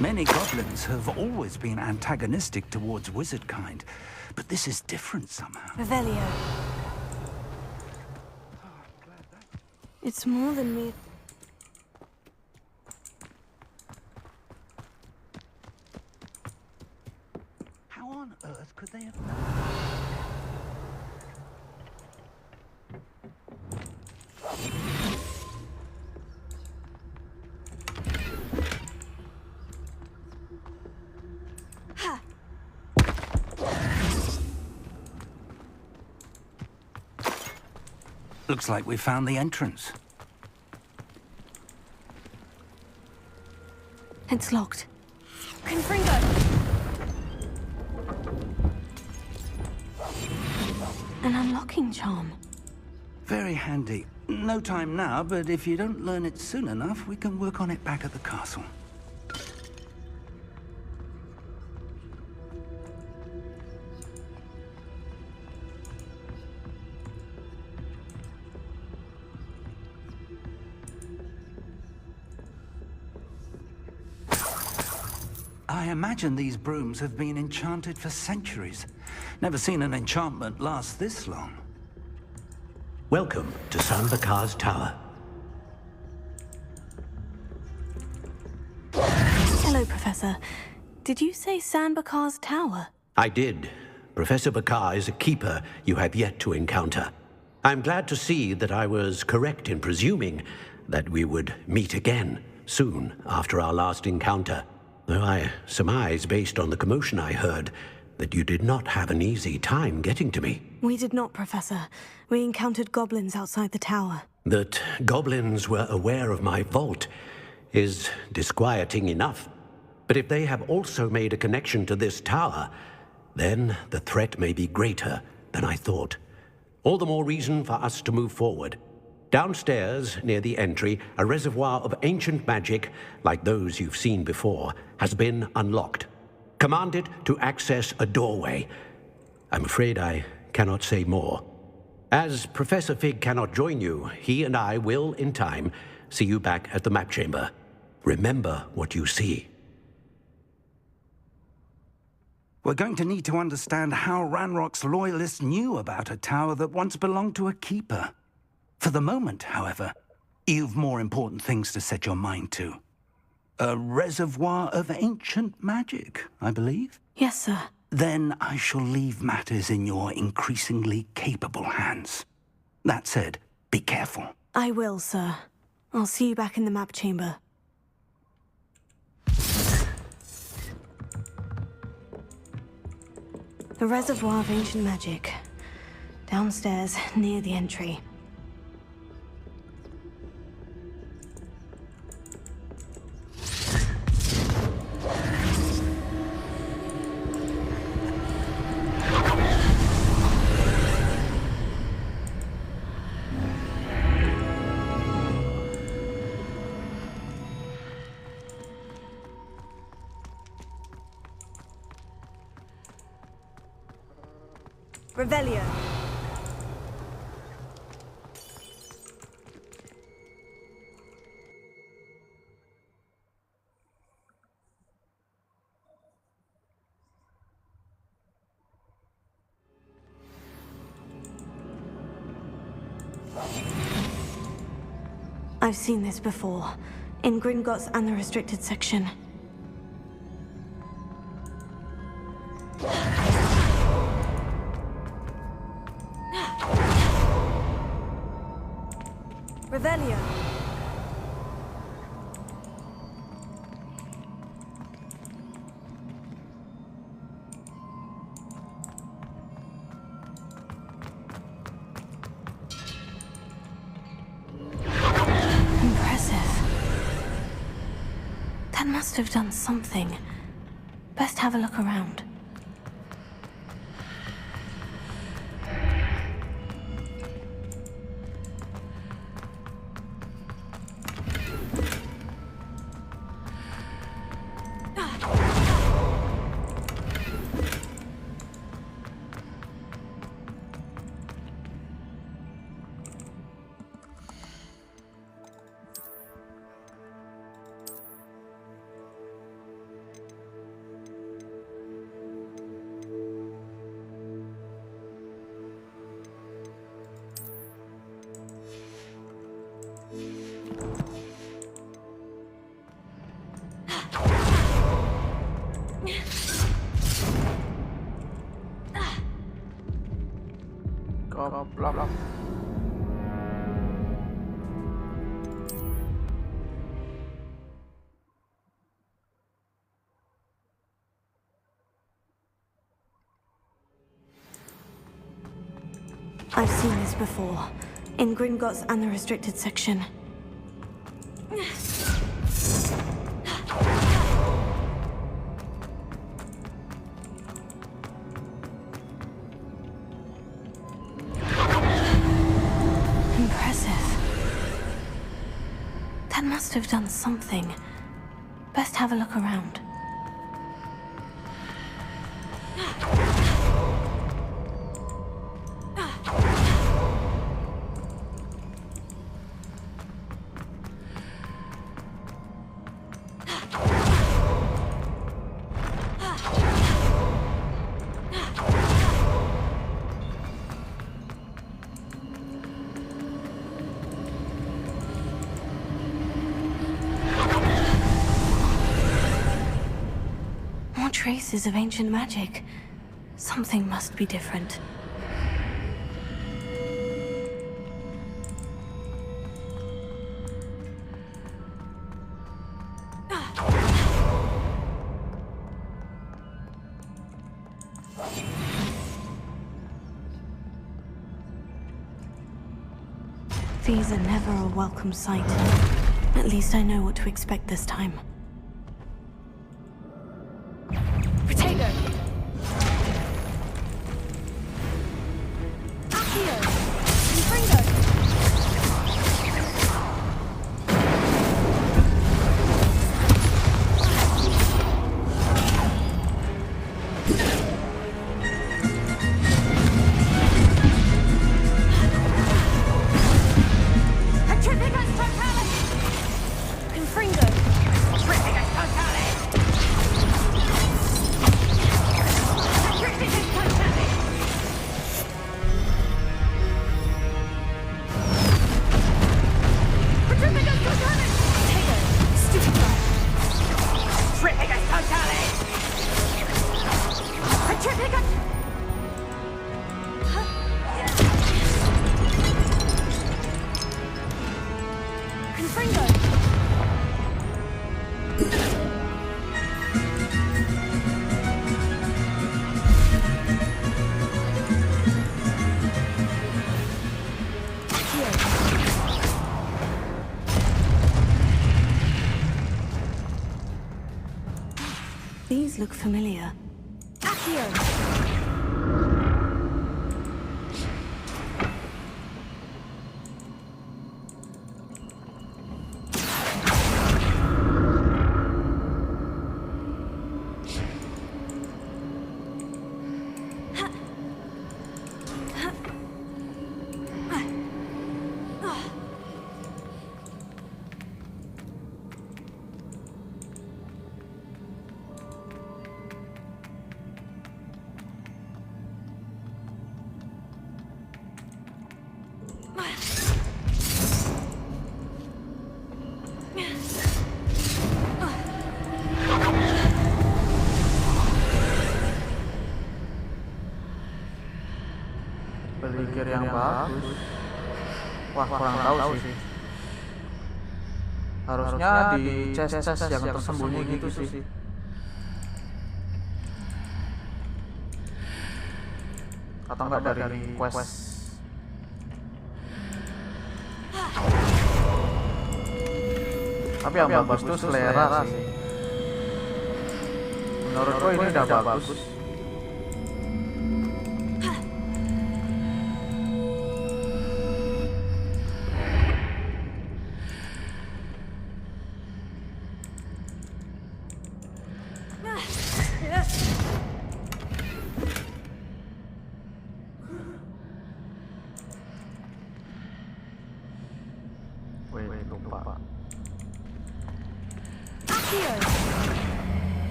Many goblins have always been antagonistic towards wizard kind, but this is different somehow. Revelio. It's more than me. How on earth could they have... Looks like we found the entrance. It's locked. Confringo! An unlocking charm. Very handy. No time now, but if you don't learn it soon enough, we can work on it back at the castle. I imagine these brooms have been enchanted for centuries. Never seen an enchantment last this long. Welcome to Sanbakar's Tower. Hello, Professor. Did you say Sanbakar's Tower? I did. Professor Bakar is a keeper you have yet to encounter. I'm glad to see that I was correct in presuming that we would meet again soon after our last encounter. Though I surmise, based on the commotion I heard, that you did not have an easy time getting to me. We did not, Professor. We encountered goblins outside the tower. That goblins were aware of my vault is disquieting enough. But if they have also made a connection to this tower, then the threat may be greater than I thought. All the more reason for us to move forward. Downstairs, near the entry, a reservoir of ancient magic, like those you've seen before, has been unlocked. Command it to access a doorway. I'm afraid I cannot say more. As Professor Fig cannot join you, he and I will, in time, see you back at the map chamber. Remember what you see. We're going to need to understand how Ranrock's loyalists knew about a tower that once belonged to a keeper. For the moment, however, you've more important things to set your mind to. A reservoir of ancient magic, I believe? Yes, sir. Then I shall leave matters in your increasingly capable hands. That said, be careful. I will, sir. I'll see you back in the map chamber. The reservoir of ancient magic. Downstairs, near the entry. Revelio. I've seen this before, in Gringotts and the restricted section. Revelio. Impressive. That must have done something. Best have a look around. Goblok. I've seen this before, in Gringotts and the restricted section. Impressive. That must have done something. Best have a look around. Traces of ancient magic. Something must be different. These are never a welcome sight. At least I know what to expect this time. These look familiar. Pelikir yang bagus. Wah, kurang tahu sih. Harusnya di chest-chest yang tersembunyi gitu sih. Atau enggak dari quest. Tapi yang bagus tuh selera sih. Menurutku ini udah bagus.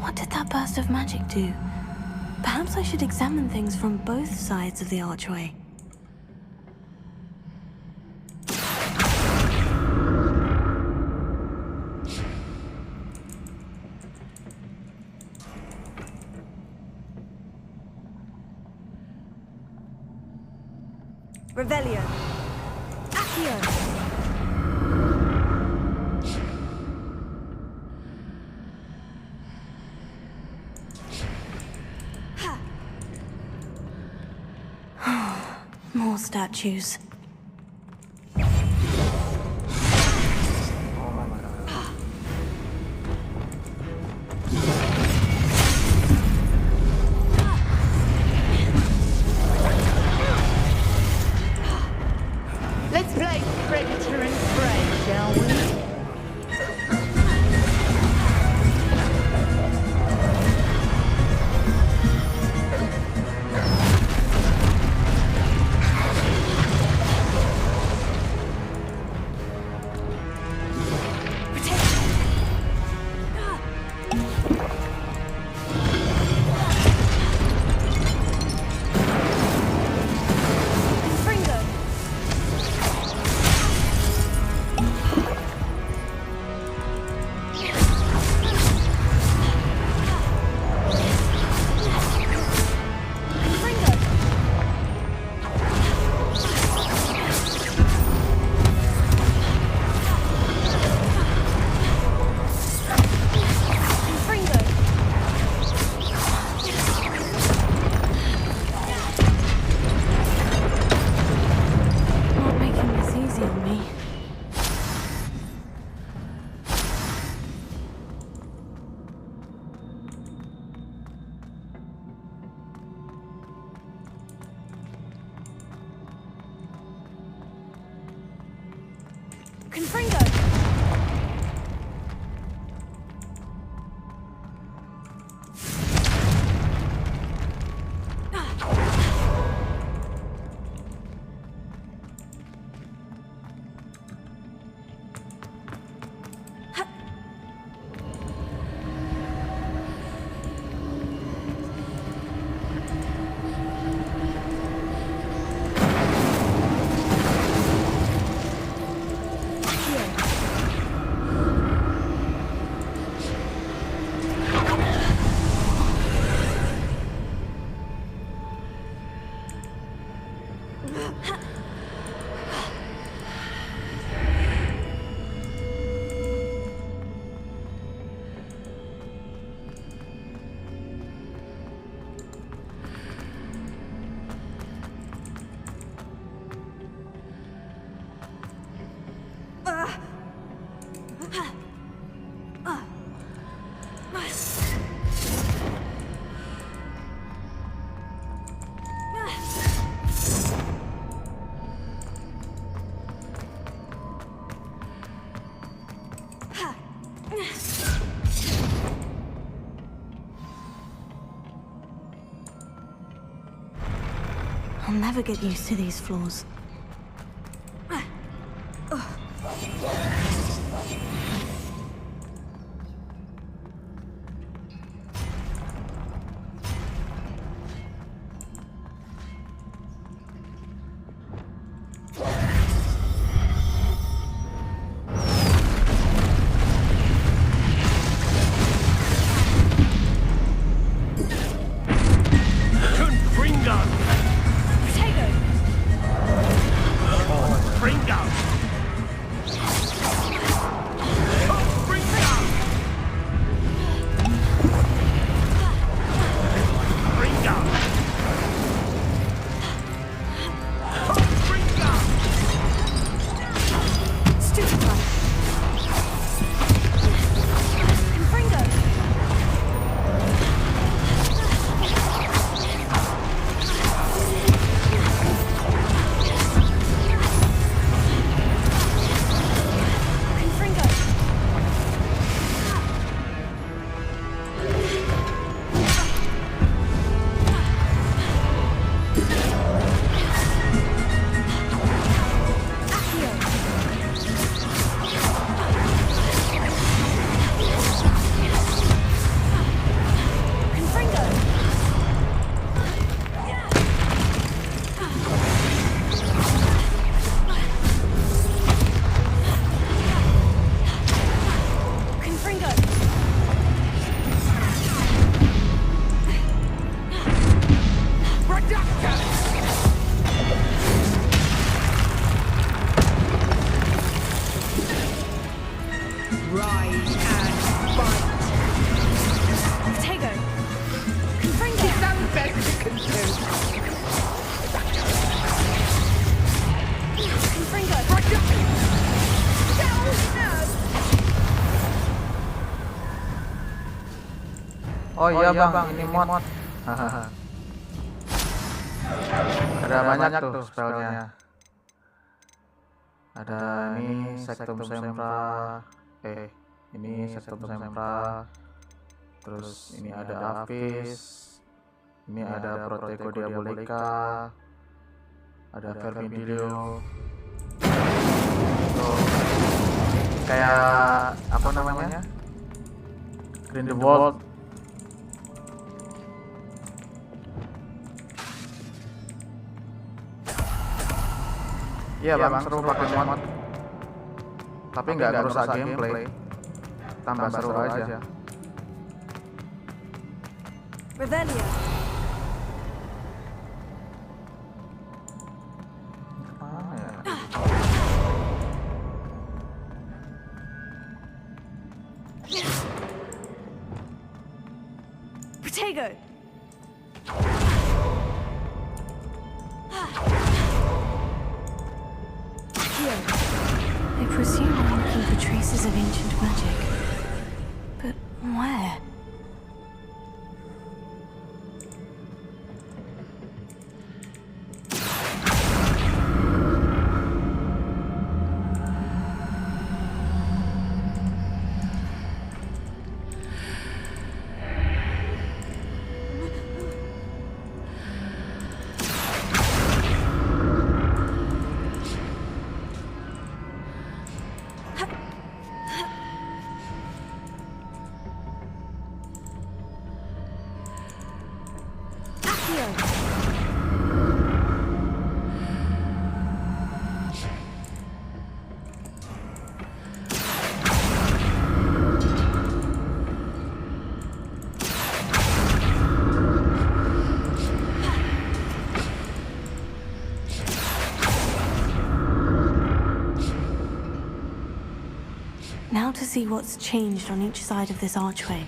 What did that burst of magic do? Perhaps I should examine things from both sides of the archway. Revelio. Accio. More statues. Let's play Predator and Prey, shall we? Confringo! I'll never get used to these floors. and bite. Potato! Confringo! It's so best you can do. Confringo! Oh iya bang, ini mod. Ada banyak tuh spellnya. Ada ini Sectum Sempra. Ini Sectum Sempra. Terus ini ada Avis. Ini ada Protego Diabolica. Ada Vermidilio. Tuh. Kayak apa namanya? Grindelwald. Iya bang, seru pakai mod. Tapi nggak merusak gameplay. Tambah seru aja. Revelio! Mana ya? Potato! I presume I'm looking for traces of ancient magic. But where? Now to see what's changed on each side of this archway.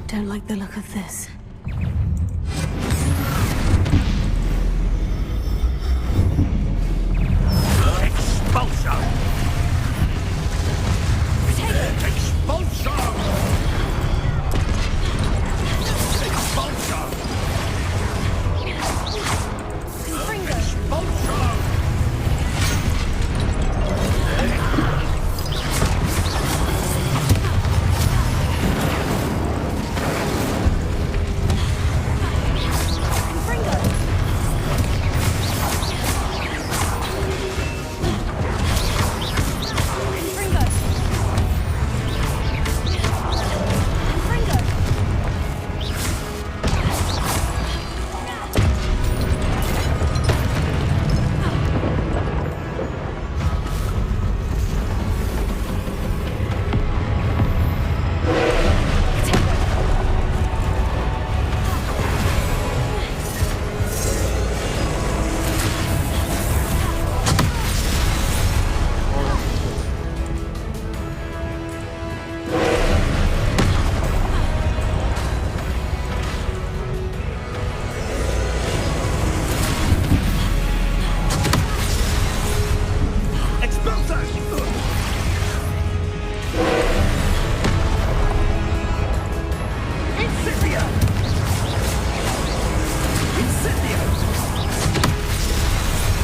Don't like the look of this. Expulsion! Expulsion!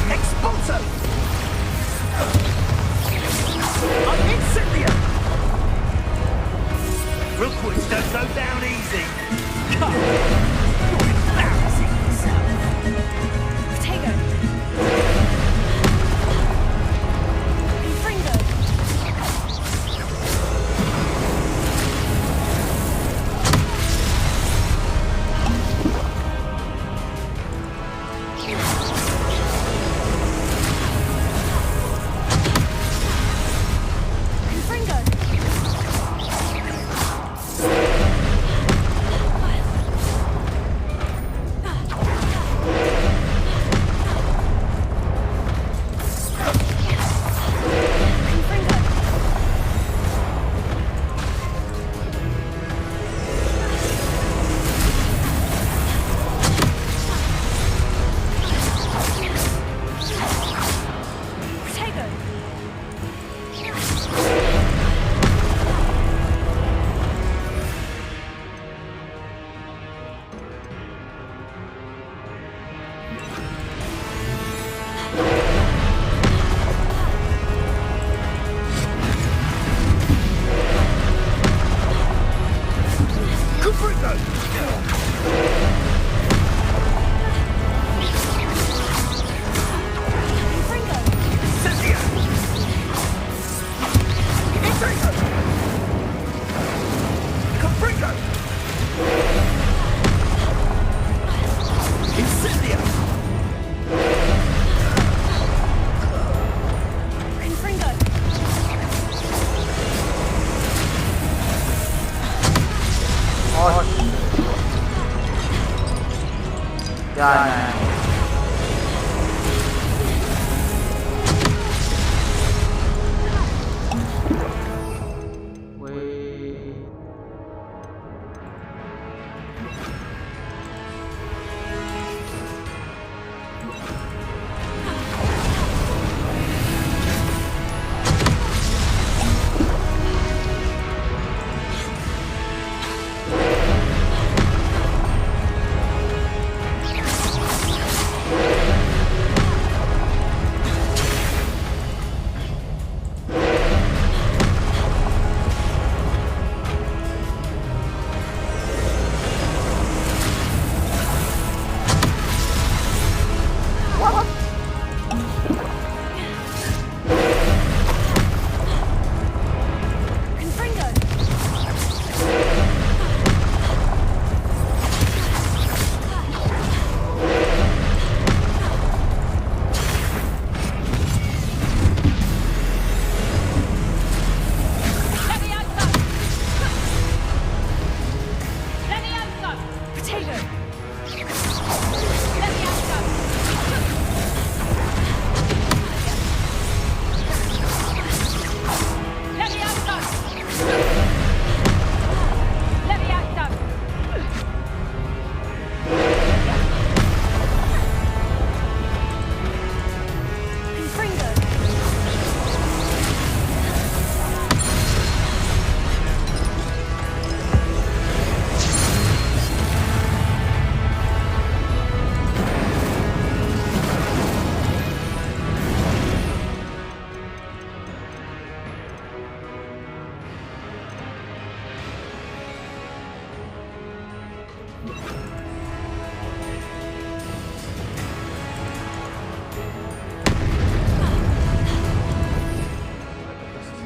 Expulsion! Rookwoods don't go down easy. Come. You're embarrassing yourself. Potato! bonekanya.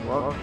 Wow.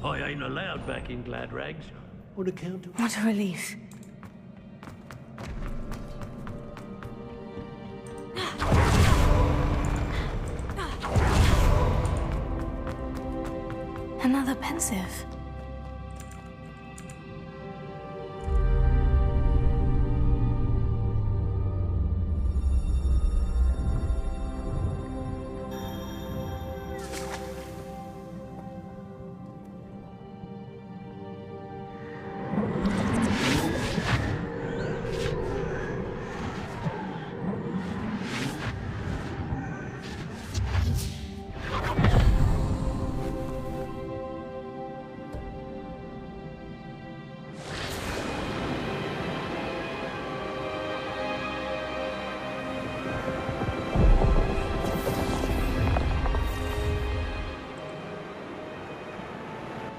I ain't allowed back in Glad Rags on account of... What a relief. Another pensive.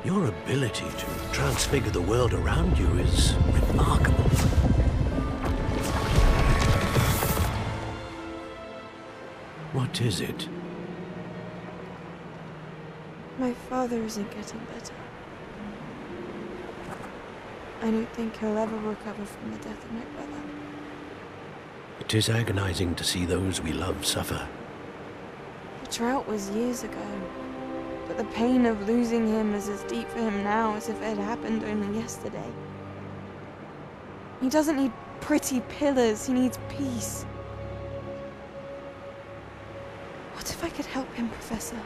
Your ability to transfigure the world around you is remarkable. What is it? My father isn't getting better. I don't think he'll ever recover from the death of my brother. It is agonizing to see those we love suffer. The drought was years ago, but the pain of losing him is as deep for him now as if it had happened only yesterday. He doesn't need pretty pillars, he needs peace. What if I could help him, Professor?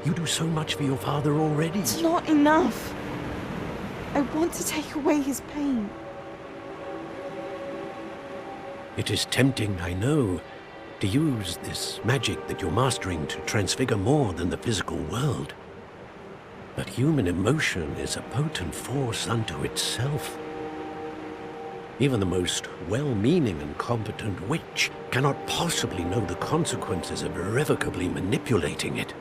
You do so much for your father already. It's not enough. I want to take away his pain. It is tempting, I know, to use this magic that you're mastering to transfigure more than the physical world. But human emotion is a potent force unto itself. Even the most well-meaning and competent witch cannot possibly know the consequences of irrevocably manipulating it.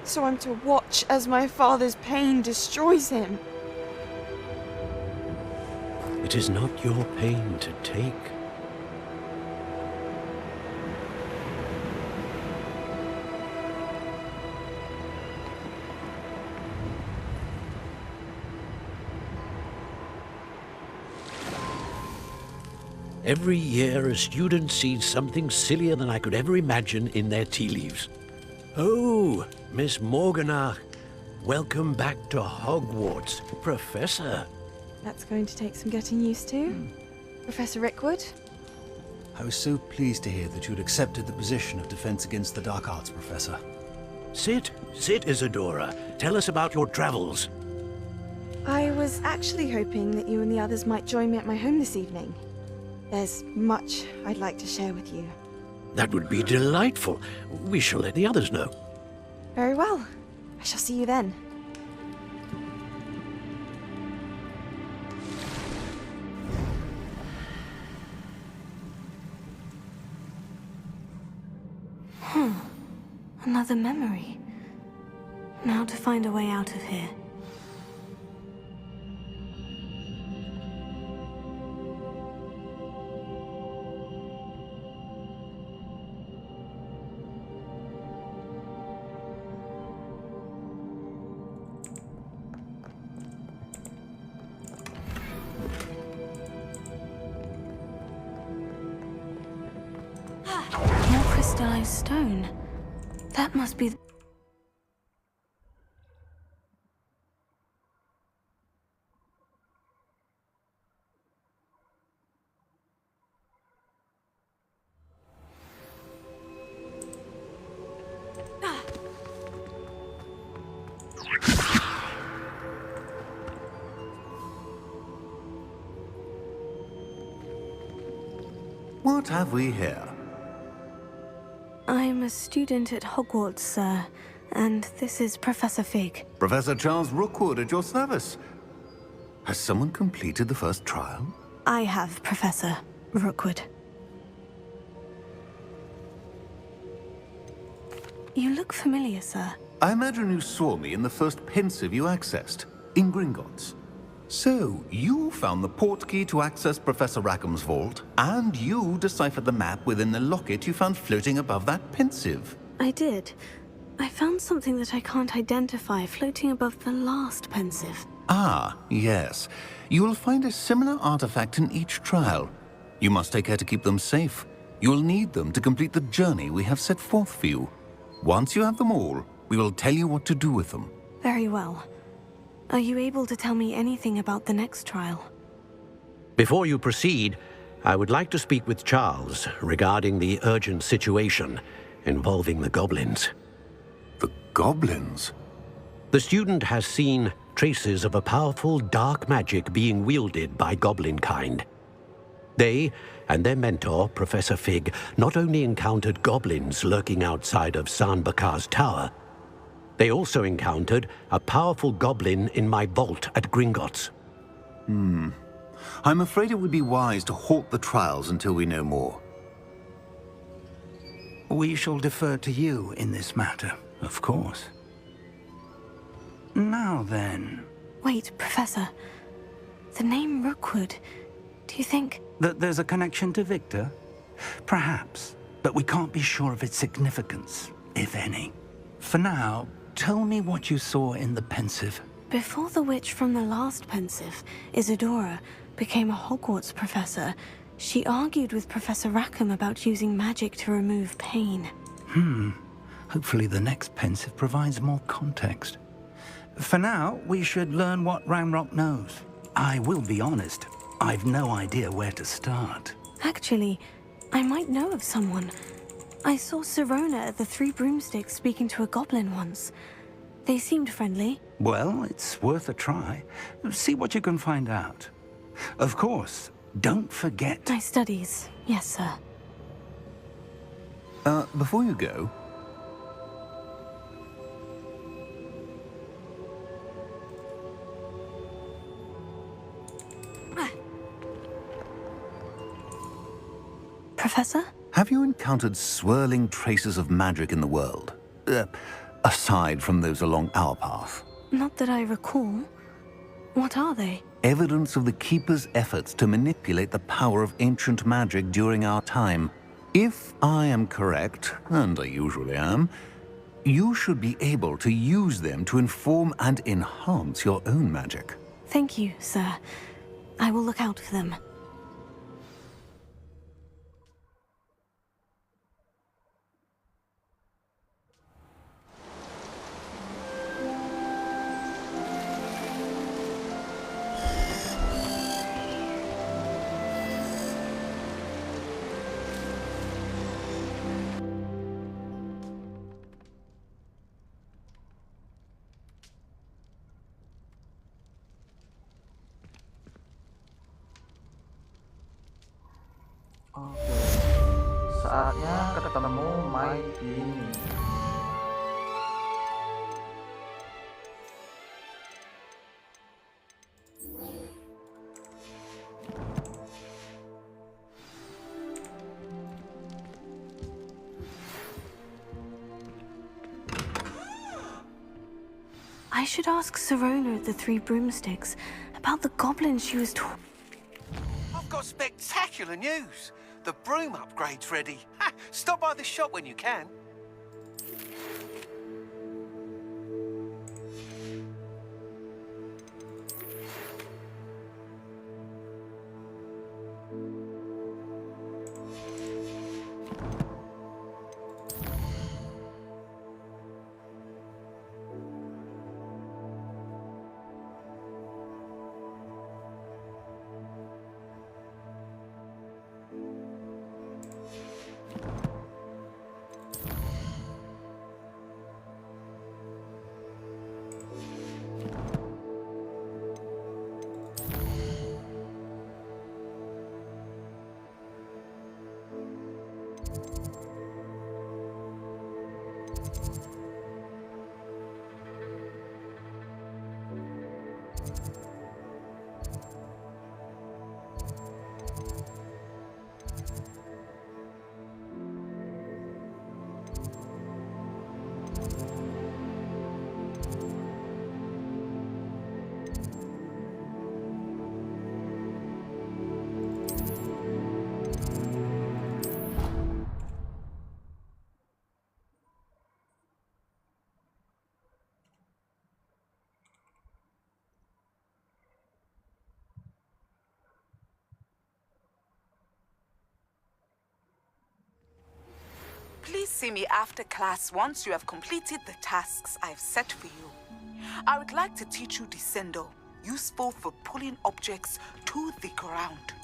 So I'm to watch as my father's pain destroys him. It is not your pain to take. Every year, a student sees something sillier than I could ever imagine in their tea leaves. Oh, Miss Morganach, welcome back to Hogwarts, Professor. That's going to take some getting used to. Professor Rickwood? I was so pleased to hear that you'd accepted the position of Defense Against the Dark Arts, Professor. Sit, Isadora. Tell us about your travels. I was actually hoping that you and the others might join me at my home this evening. There's much I'd like to share with you. That would be delightful. We shall let the others know. Very well. I shall see you then. Another memory. Now to find a way out of here. More crystallized stone. That must be What have we here? I'm a student at Hogwarts, sir, and this is Professor Fig. Professor Charles Rookwood at your service. Has someone completed the first trial? I have, Professor Rookwood. You look familiar, sir. I imagine you saw me in the first pensive you accessed, in Gringotts. So, you found the portkey to access Professor Rackham's vault, and you deciphered the map within the locket you found floating above that pensive. I did. I found something that I can't identify floating above the last pensive. Ah, yes. You will find a similar artifact in each trial. You must take care to keep them safe. You will need them to complete the journey we have set forth for you. Once you have them all, we will tell you what to do with them. Very well. Are you able to tell me anything about the next trial? Before you proceed, I would like to speak with Charles regarding the urgent situation involving the goblins. The goblins? The student has seen traces of a powerful dark magic being wielded by goblin kind. They and their mentor, Professor Fig, not only encountered goblins lurking outside of San Bakar's tower, they also encountered a powerful goblin in my vault at Gringotts. I'm afraid it would be wise to halt the trials until we know more. We shall defer to you in this matter, of course. Now then... Wait, Professor. The name Rookwood. Do you think... that there's a connection to Victor? Perhaps, but we can't be sure of its significance, if any. For now, tell me what you saw in the pensive. Before the witch from the last pensive, Isadora, became a Hogwarts professor, she argued with Professor Rackham about using magic to remove pain. Hopefully the next pensive provides more context. For now, we should learn what Ranrock knows. I will be honest, I've no idea where to start. Actually, I might know of someone. I saw Sirona at the Three Broomsticks speaking to a goblin once. They seemed friendly. Well, it's worth a try. See what you can find out. Of course, don't forget... My studies. Yes, sir. Before you go... Professor? Have you encountered swirling traces of magic in the world? Aside from those along our path? Not that I recall. What are they? Evidence of the Keeper's efforts to manipulate the power of ancient magic during our time. If I am correct, and I usually am, you should be able to use them to inform and enhance your own magic. Thank you, sir. I will look out for them. Oke, saatnya ketemu My Genie. I should ask Sirona at the Three Broomsticks about the goblin she was talking. I've got spectacular news. The broom upgrade's ready. Ha! Stop by the shop when you can. Please see me after class once you have completed the tasks I've set for you. I would like to teach you Descendo, useful for pulling objects to the ground.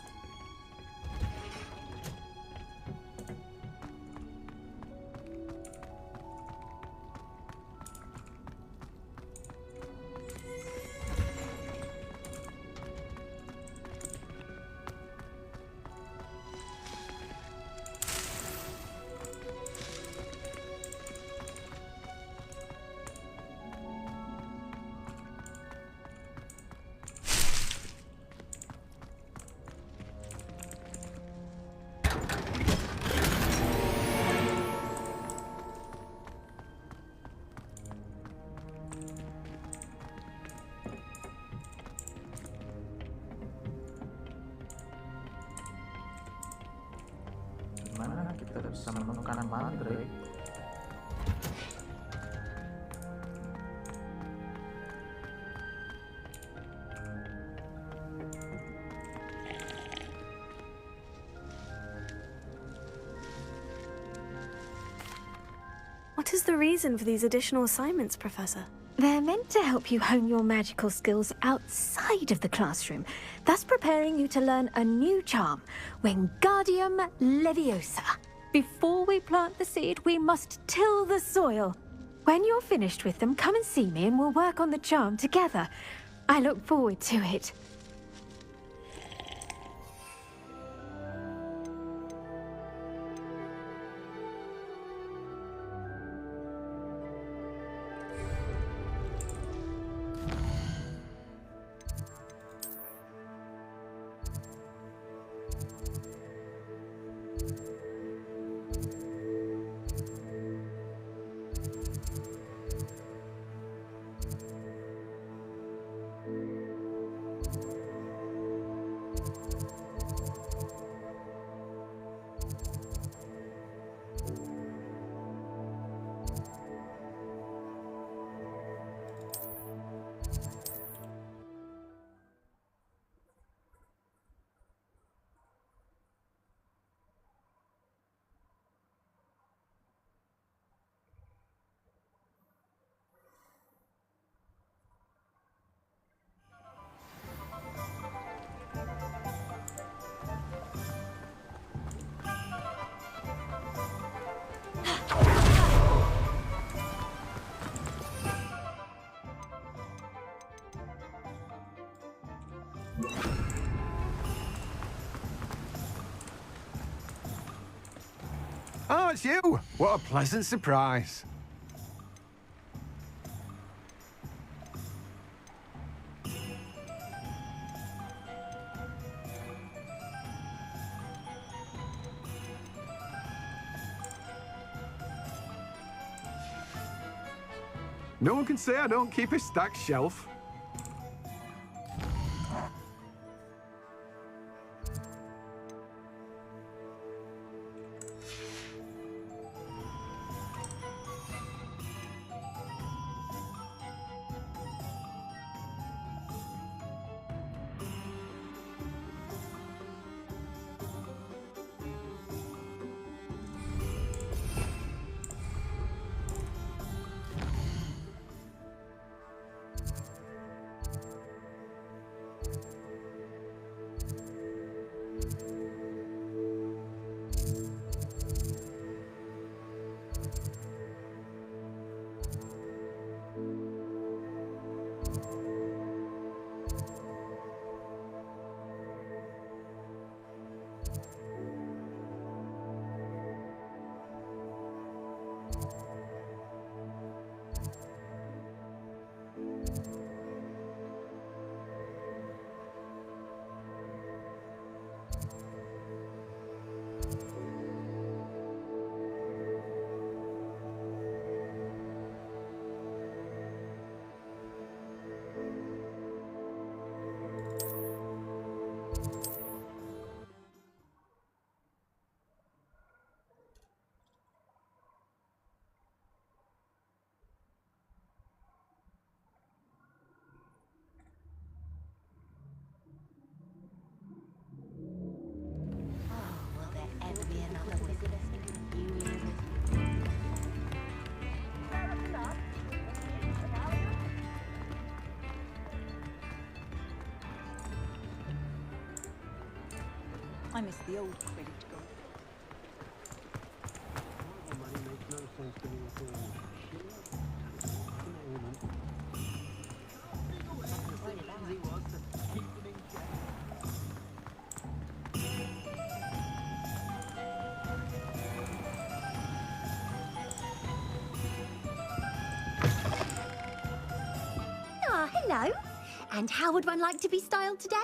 Gimana kita bisa menemukan mandrake? What is the reason for these additional assignments, Professor? They're meant to help you hone your magical skills outside of the classroom, thus preparing you to learn a new charm, Wingardium Leviosa. Before we plant the seed, we must till the soil. When you're finished with them, come and see me and we'll work on the charm together. I look forward to it. Oh, it's you! What a pleasant surprise. No one can say I don't keep a stacked shelf. I miss the old credit card. Ah, hello. And how would one like to be styled today?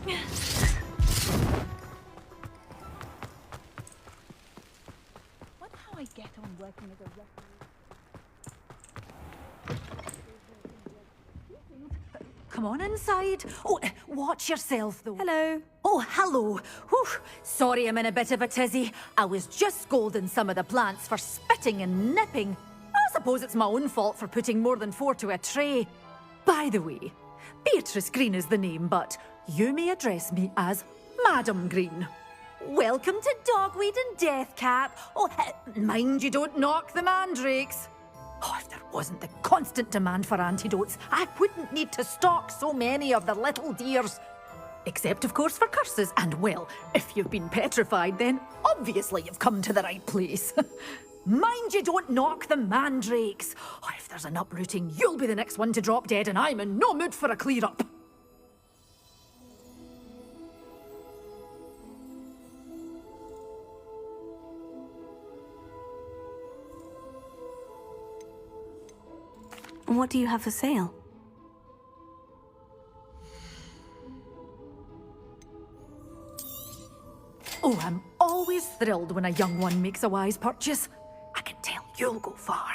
Wonder how I get on working as a referee. Come on inside. Oh, watch yourself, though. Hello. Oh, hello. Whew. Sorry I'm in a bit of a tizzy. I was just scolding some of the plants for spitting and nipping. I suppose it's my own fault for putting more than 4 to a tray. By the way, Beatrice Green is the name, but you may address me as Madam Green. Welcome to Dogweed and Deathcap. Oh, mind you don't knock the mandrakes. Oh, if there wasn't the constant demand for antidotes, I wouldn't need to stock so many of the little dears. Except, of course, for curses. And, well, if you've been petrified, then obviously you've come to the right place. Mind you don't knock the mandrakes. Oh, if there's an uprooting, you'll be the next one to drop dead, and I'm in no mood for a clear-up. What do you have for sale? Oh, I'm always thrilled when a young one makes a wise purchase. I can tell you'll go far.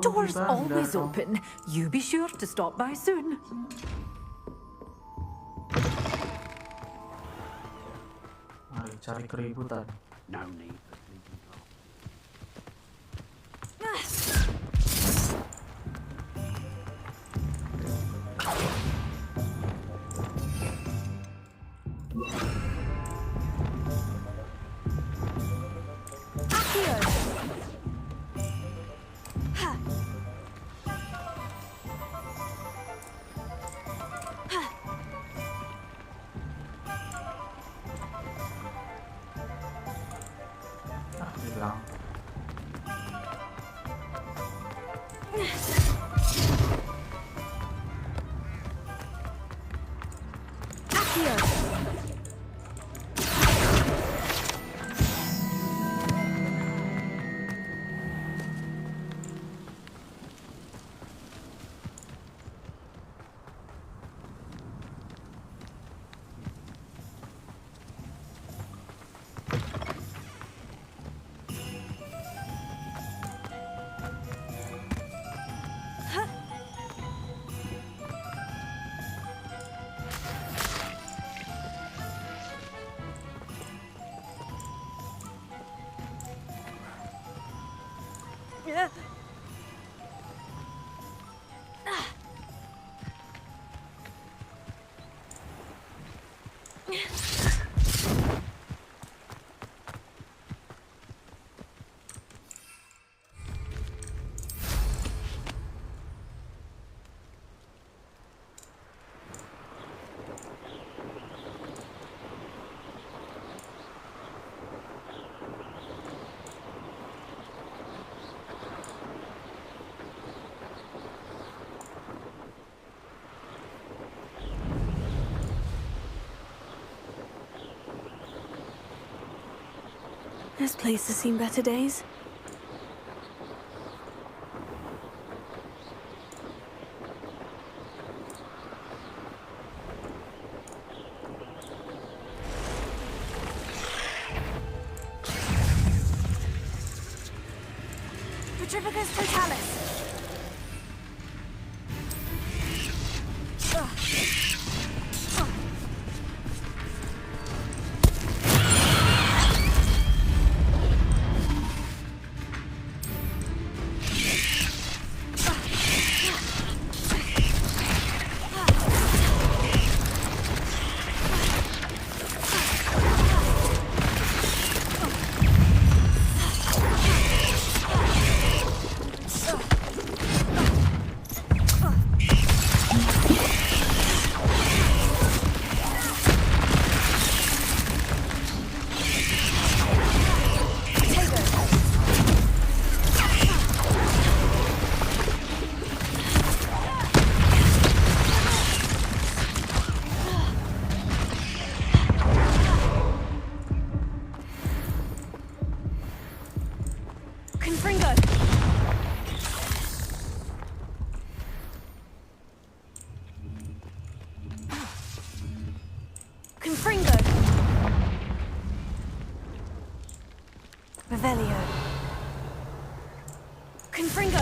Doors always open. You be sure to stop by soon. Mari cari keributan. No need. Hilang. This place has seen better days. Petrificus Totalis. Confringo. Revelio. Confringo.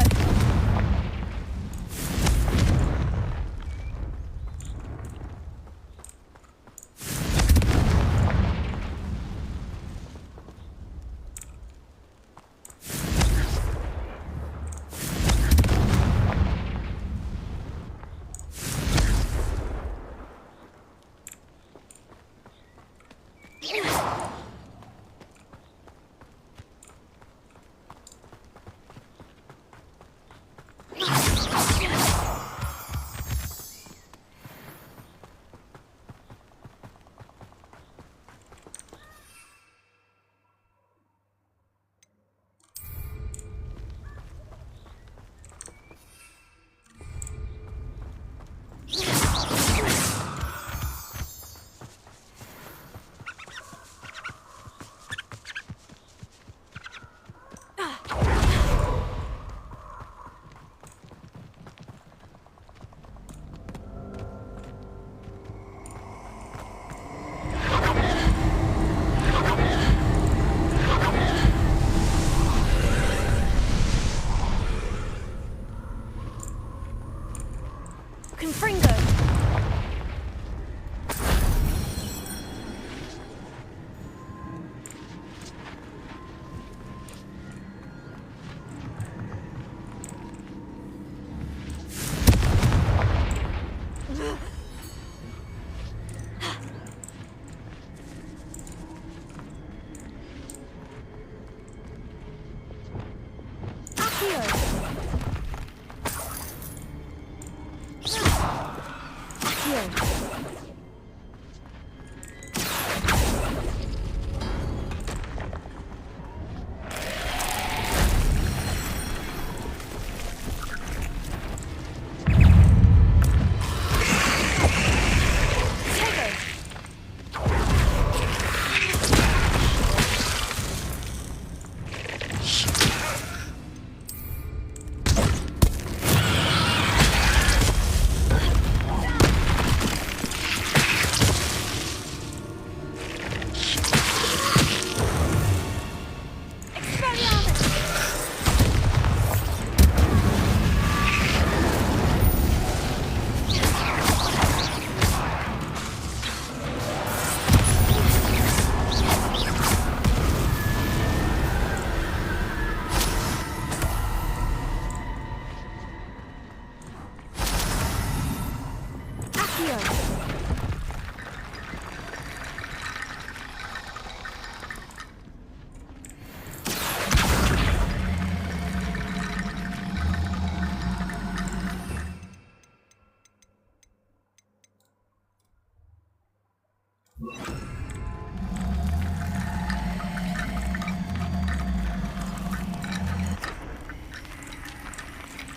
Confringo.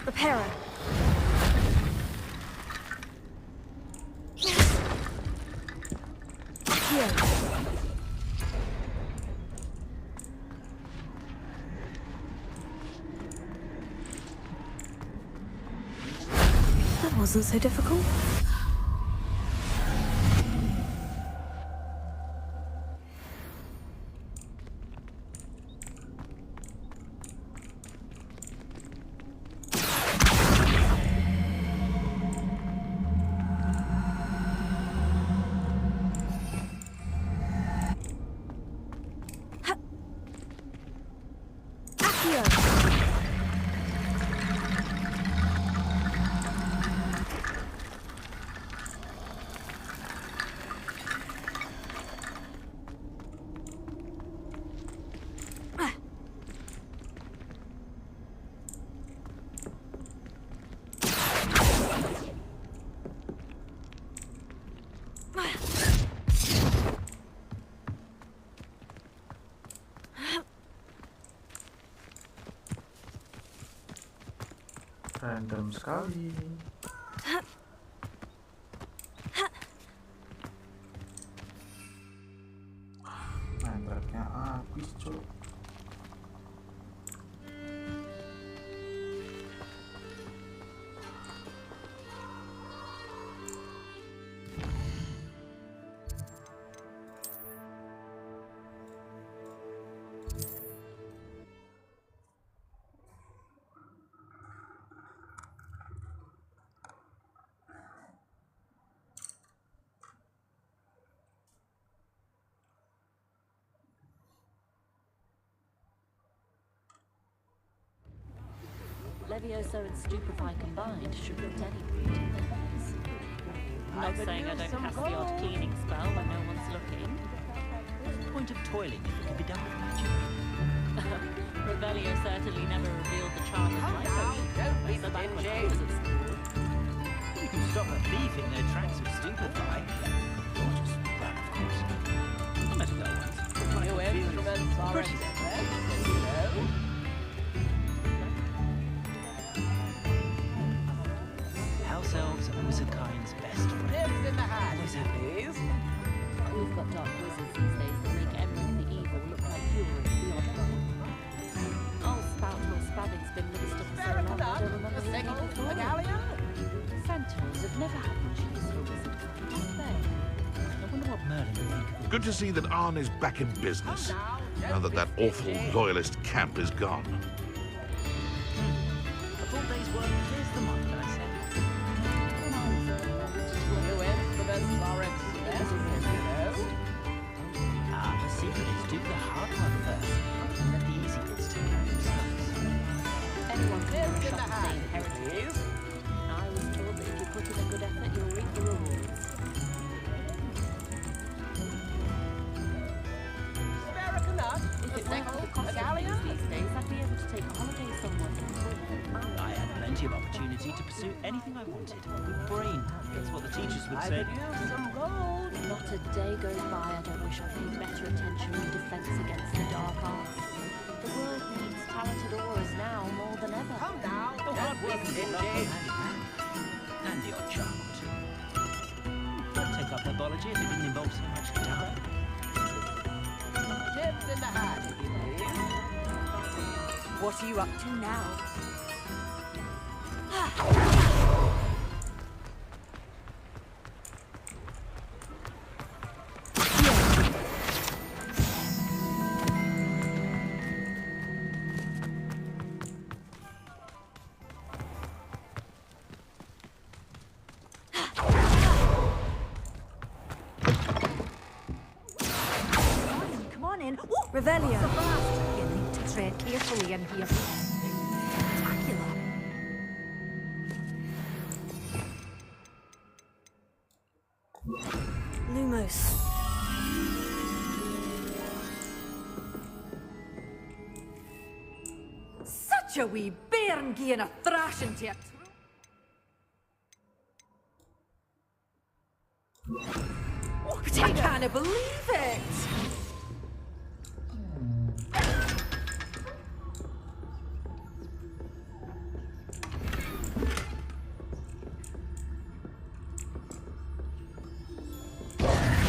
The Para. Here. That wasn't so difficult. Random sekali. Nembaknya habis, cuk. Levioso and Stupefy combined should put any breed in their place. Not saying I don't cast the odd cleaning spell when no one's looking. What's the point of toiling if it can be done with magic? Revelio certainly never revealed the charm of my potion. So back when I was at school. You can stop a thief in their tracks with Stupefy. Or just run, of course. I met a girl once. New instruments are expensive, you know. House elves are wizardkind's best friend. Dibs in the hat, Always have been. please. We've got dark wizards these days that make Emmerich the Evil look like you or the odd one. Old Spout or Spavin's been with us for so long I don't remember seeing him before. Centaurs have never had much use for wizardkind, have they? I wonder what Merlin would think of it. Good to see that Arn is back in business, now that that awful loyalist camp is gone. A full day's work clears the mind, I say. New instruments are expensive, you know. Ah, the secret is do the hard work first, and let the easy bits take care of themselves. Anyone can Dibs do in a the shop of hat, saying heritage. please. I was told that if you put in a good effort, you'll reap the rewards. American nut, If it weren't for the cost of galleon. things these days, I'd be able to take a holiday somewhere. I had plenty of opportunity to pursue anything I wanted. Good brain. That's what the teachers would I say. could use some gold. Not a day goes by I don't wish I paid better attention in defense against the dark arts. The world needs talented aurors now more than ever. Come now, The hard don't work be and love go stingy. hand in hand. And the odd charm or two. I'd take up herbology if it didn't involve so much guitar. Dibs in the hat, please. What are you up to now? Come on in. Oh, Revelio. You need to tread carefully in here. Spectacular. Lumos. Such a wee bairn gieing a thrashing to it. Oh, but I can't believe it.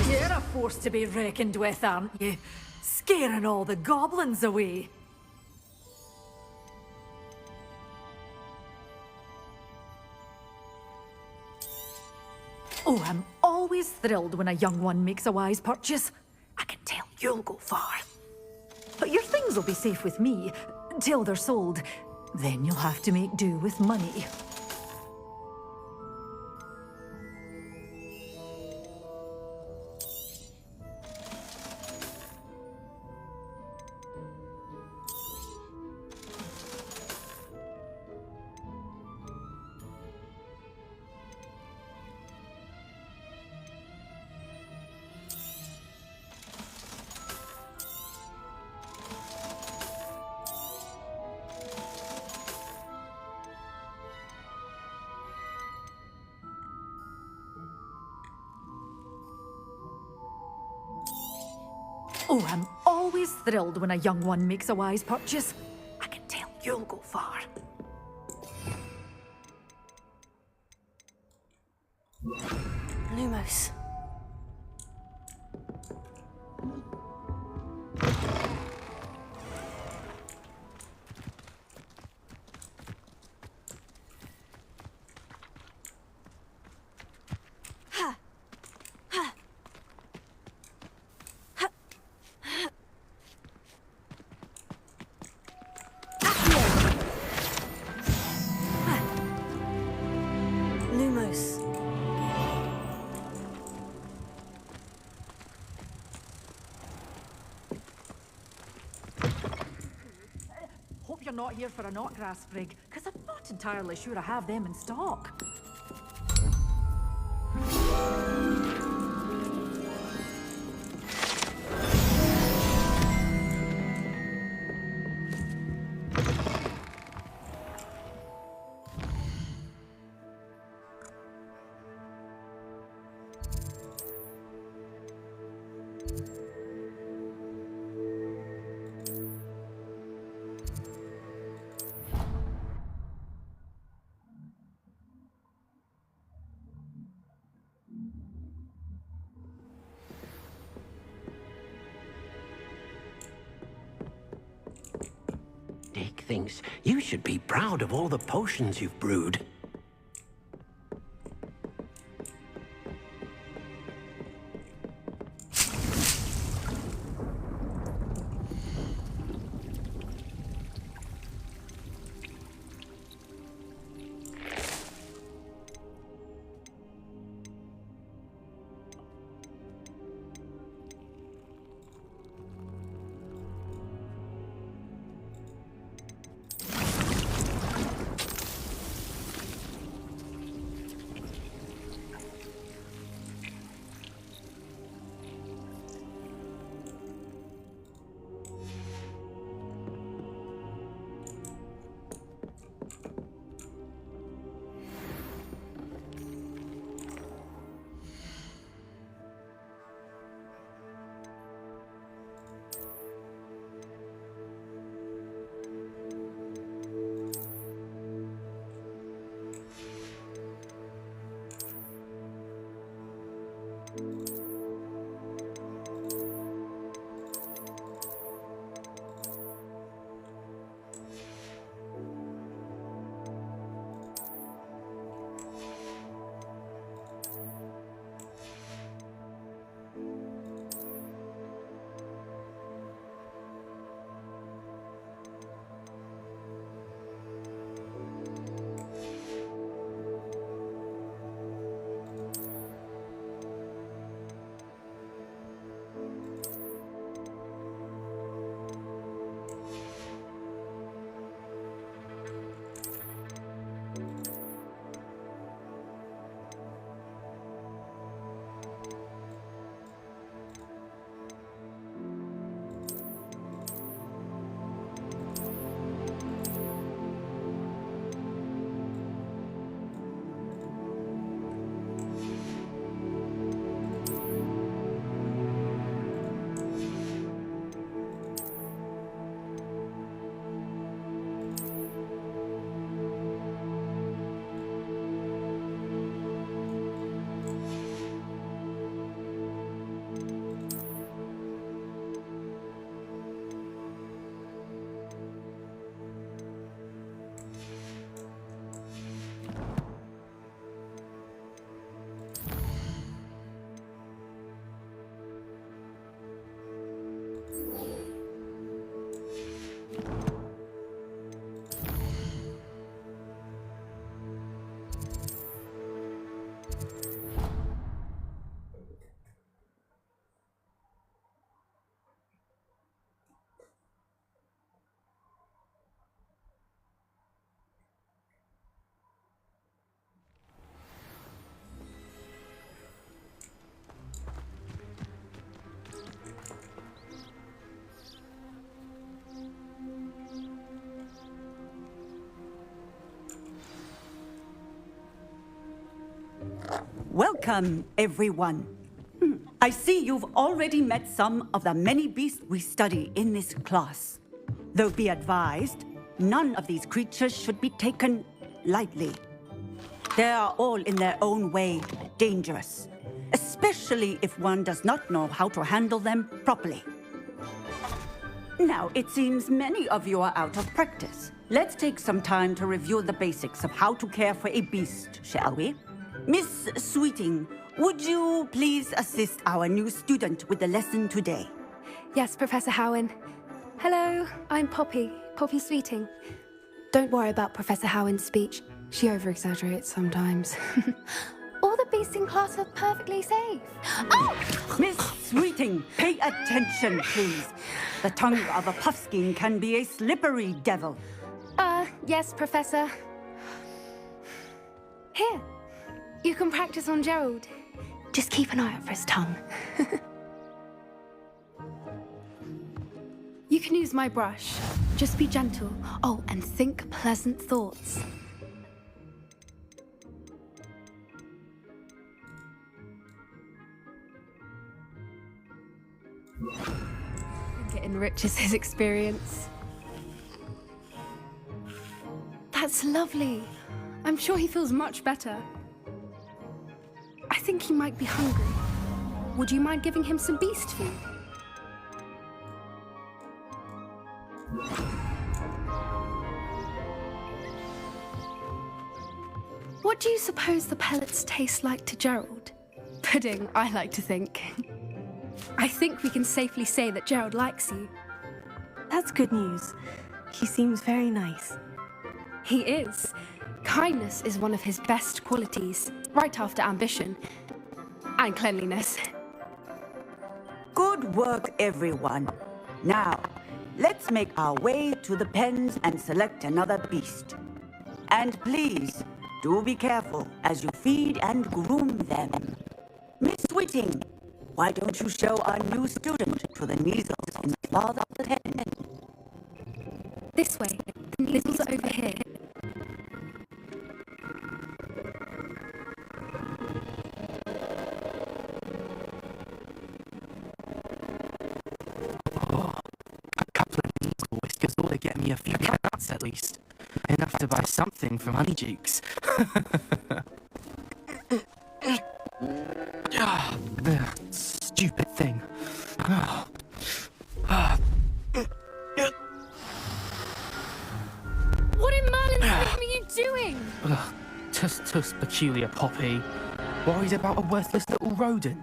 You're a force to be reckoned with, aren't you? Scaring all the goblins away. Oh, I'm always thrilled when a young one makes a wise purchase. I can tell you'll go far. But your things will be safe with me, till they're sold. Then you'll have to make do with money. Oh, I'm always thrilled when a young one makes a wise purchase. I can tell you'll go far. Lumos. Lumos. Hope you're not here for a knotgrass sprig, because I'm not not entirely sure I have them in stock. Dick thinks you should be proud of all the potions you've brewed. Welcome, everyone. I see you've already met some of the many beasts we study in this class. Though be advised, none of these creatures should be taken lightly. They are all in their own way dangerous, especially if one does not know how to handle them properly. Now, it seems many of you are out of practice. Let's take some time to review the basics of how to care for a beast, shall we? Miss Sweeting, would you please assist our new student with the lesson today? Yes, Professor Howen. Hello, I'm Poppy Sweeting. Don't worry about Professor Howen's speech. She over-exaggerates sometimes. All the beasts in class are perfectly safe. Oh! Miss Sweeting, pay attention, please. The tongue of a puffskein can be a slippery devil. Yes, Professor. Here, you can practice on Gerald. Just keep an eye out for his tongue. You can use my brush. Just be gentle. Oh, and think pleasant thoughts. I think it enriches his experience. That's lovely. I'm sure he feels much better. I think he might be hungry. Would you mind giving him some beast food? What do you suppose the pellets taste like to Gerald? Pudding, I like to think. I think we can safely say that Gerald likes you. That's good news. He seems very nice. He is. Kindness is one of his best qualities, right after ambition. And cleanliness. Good work, everyone. Now, let's make our way to the pens and select another beast. And please, do be careful as you feed and groom them. Miss Whitting, why don't you show our new student to the measles in the farther pen? This way. The needles are over here. A couple of needle whiskers ought to get me a few cats at least. Enough to buy something from Honeydukes. Stupid thing. What in Merlin's name are you doing? Tuss, peculiar Poppy. Worried about a worthless little rodent.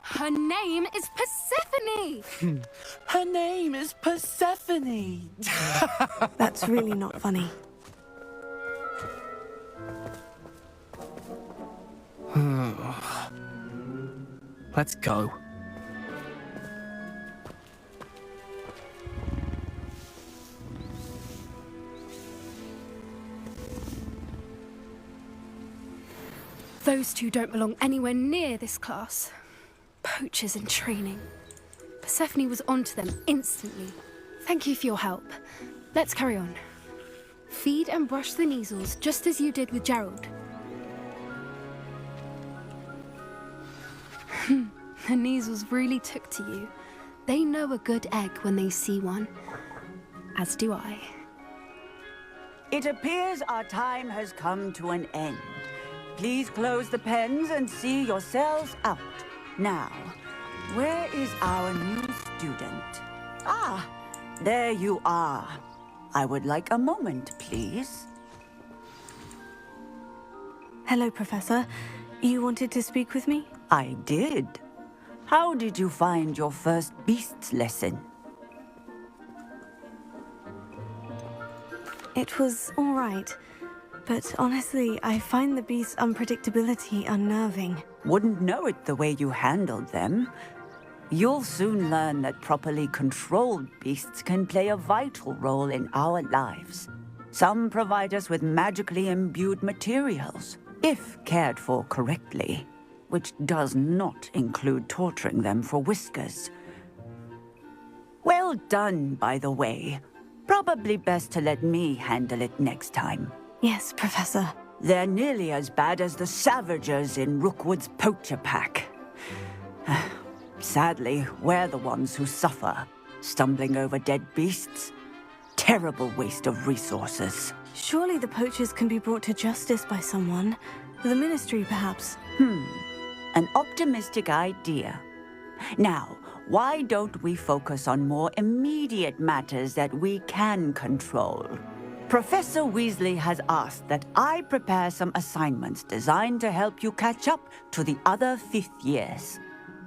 Her name is Persephone! Her name is Persephone! That's really not funny. Let's go. Those two don't belong anywhere near this class. Poachers in training. Persephone was onto them instantly. Thank you for your help. Let's carry on. Feed and brush the measles just as you did with Gerald. The measles really took to you. They know a good egg when they see one. As do I. It appears our time has come to an end. Please close the pens and see yourselves out. Now, where is our new student? Ah, there you are. I would like a moment, please. Hello, Professor. You wanted to speak with me? I did. How did you find your first beasts lesson? It was all right. But honestly, I find the beast's unpredictability unnerving. Wouldn't know it the way you handled them. You'll soon learn that properly controlled beasts can play a vital role in our lives. Some provide us with magically imbued materials, if cared for correctly, which does not include torturing them for whiskers. Well done, by the way. Probably best to let me handle it next time. Yes, Professor. They're nearly as bad as the Savagers in Rookwood's poacher pack. Sadly, we're the ones who suffer, stumbling over dead beasts. Terrible waste of resources. Surely the poachers can be brought to justice by someone. The Ministry, perhaps. An optimistic idea. Now, why don't we focus on more immediate matters that we can control? Professor Weasley has asked that I prepare some assignments designed to help you catch up to the other 5th years.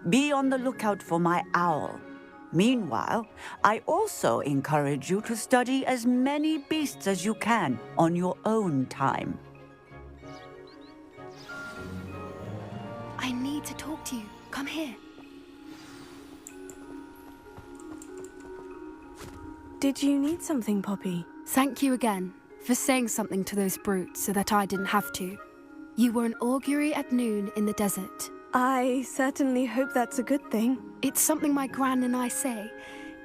Be on the lookout for my owl. Meanwhile, I also encourage you to study as many beasts as you can on your own time. I need to talk to you. Come here. Did you need something, Poppy? Thank you again for saying something to those brutes so that I didn't have to. You were an augury at noon in the desert. I certainly hope that's a good thing. It's something my gran and I say.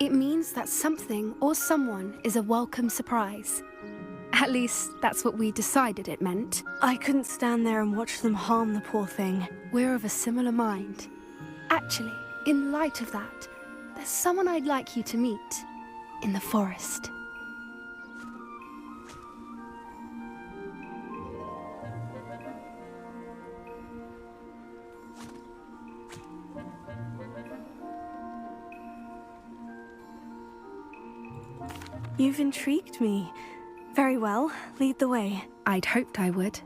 It means that something or someone is a welcome surprise. At least, that's what we decided it meant. I couldn't stand there and watch them harm the poor thing. We're of a similar mind. Actually, in light of that, there's someone I'd like you to meet in the forest. You've intrigued me. Very well, lead the way. I'd hoped I would.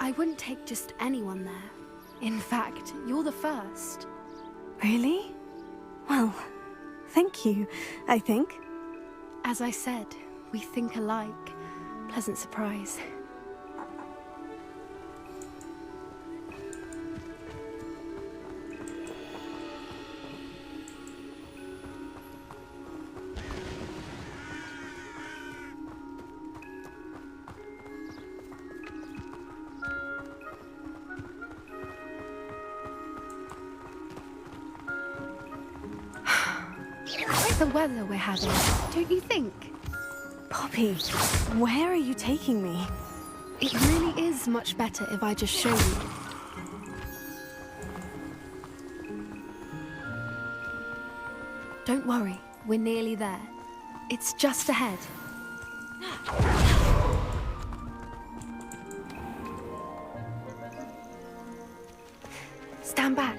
I wouldn't take just anyone there. In fact, you're the first. Really? Well, thank you, I think. As I said, we think alike. Pleasant surprise. The weather we're having, don't you think? Poppy, where are you taking me? It really is much better if I just show you. Don't worry, we're nearly there. It's just ahead. Stand back.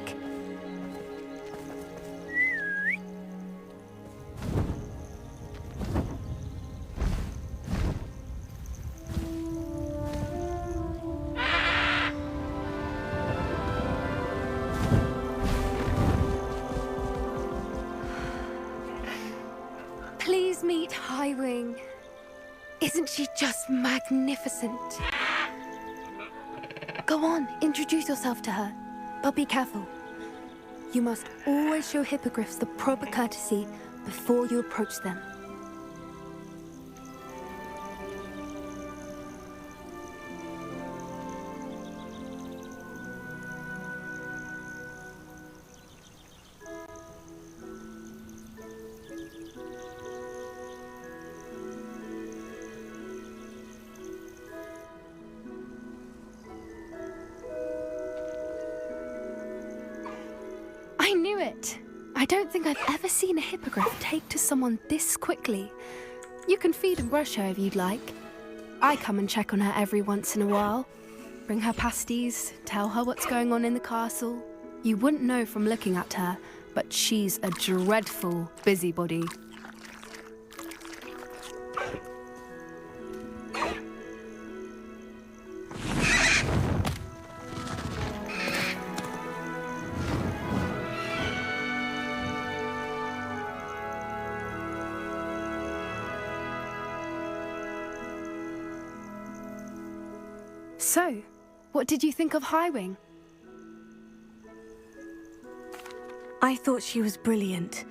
Please meet Highwing. Isn't she just magnificent? Go on, introduce yourself to her. But be careful. You must always show hippogriffs the proper courtesy before you approach them. I knew it! I don't think I've ever seen a hippogriff take to someone this quickly. You can feed and brush her if you'd like. I come and check on her every once in a while. Bring her pasties, tell her what's going on in the castle. You wouldn't know from looking at her, but she's a dreadful busybody. So, what did you think of Highwing? I thought she was brilliant.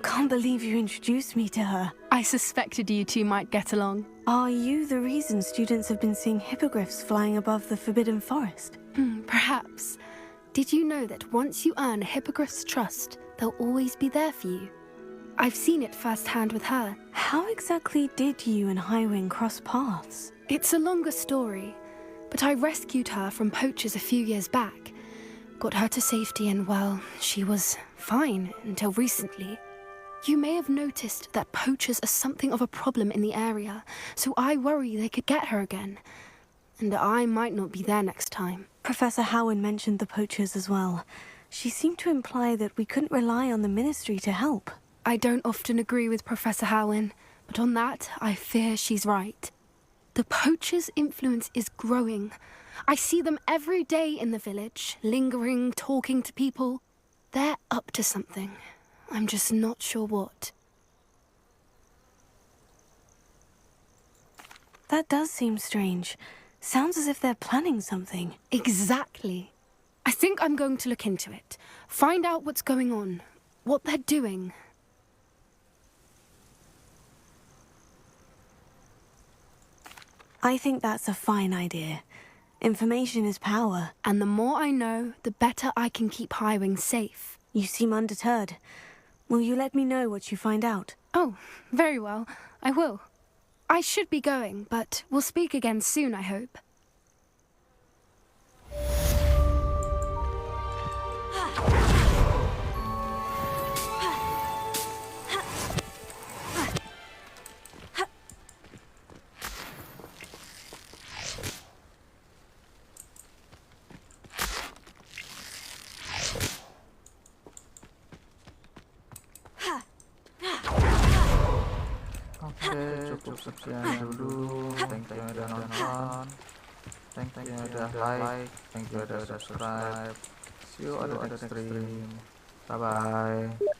Can't believe you introduced me to her. I suspected you two might get along. Are you the reason students have been seeing hippogriffs flying above the Forbidden Forest? Perhaps. Did you know that once you earn a hippogriff's trust, they'll always be there for you? I've seen it firsthand with her. How exactly did you and Highwing cross paths? It's a longer story, but I rescued her from poachers a few years back. Got her to safety and, well, she was fine until recently. You may have noticed that poachers are something of a problem in the area, so I worry they could get her again. And I might not be there next time. Professor Howen mentioned the poachers as well. She seemed to imply that we couldn't rely on the Ministry to help. I don't often agree with Professor Howen, but on that, I fear she's right. The poachers' influence is growing. I see them every day in the village, lingering, talking to people. They're up to something. I'm just not sure what. That does seem strange. Sounds as if they're planning something. Exactly. I think I'm going to look into it. Find out what's going on, what they're doing. I think that's a fine idea. Information is power. And the more I know, the better I can keep Highwing safe. You seem undeterred. Will you let me know what you find out? Oh, very well. I will. I should be going, but we'll speak again soon, I hope. Oke, cukup sekian dulu. Thank you yang udah nonton. Thank you yang udah like. Thank you yang udah subscribe. See you on the next stream. Bye bye.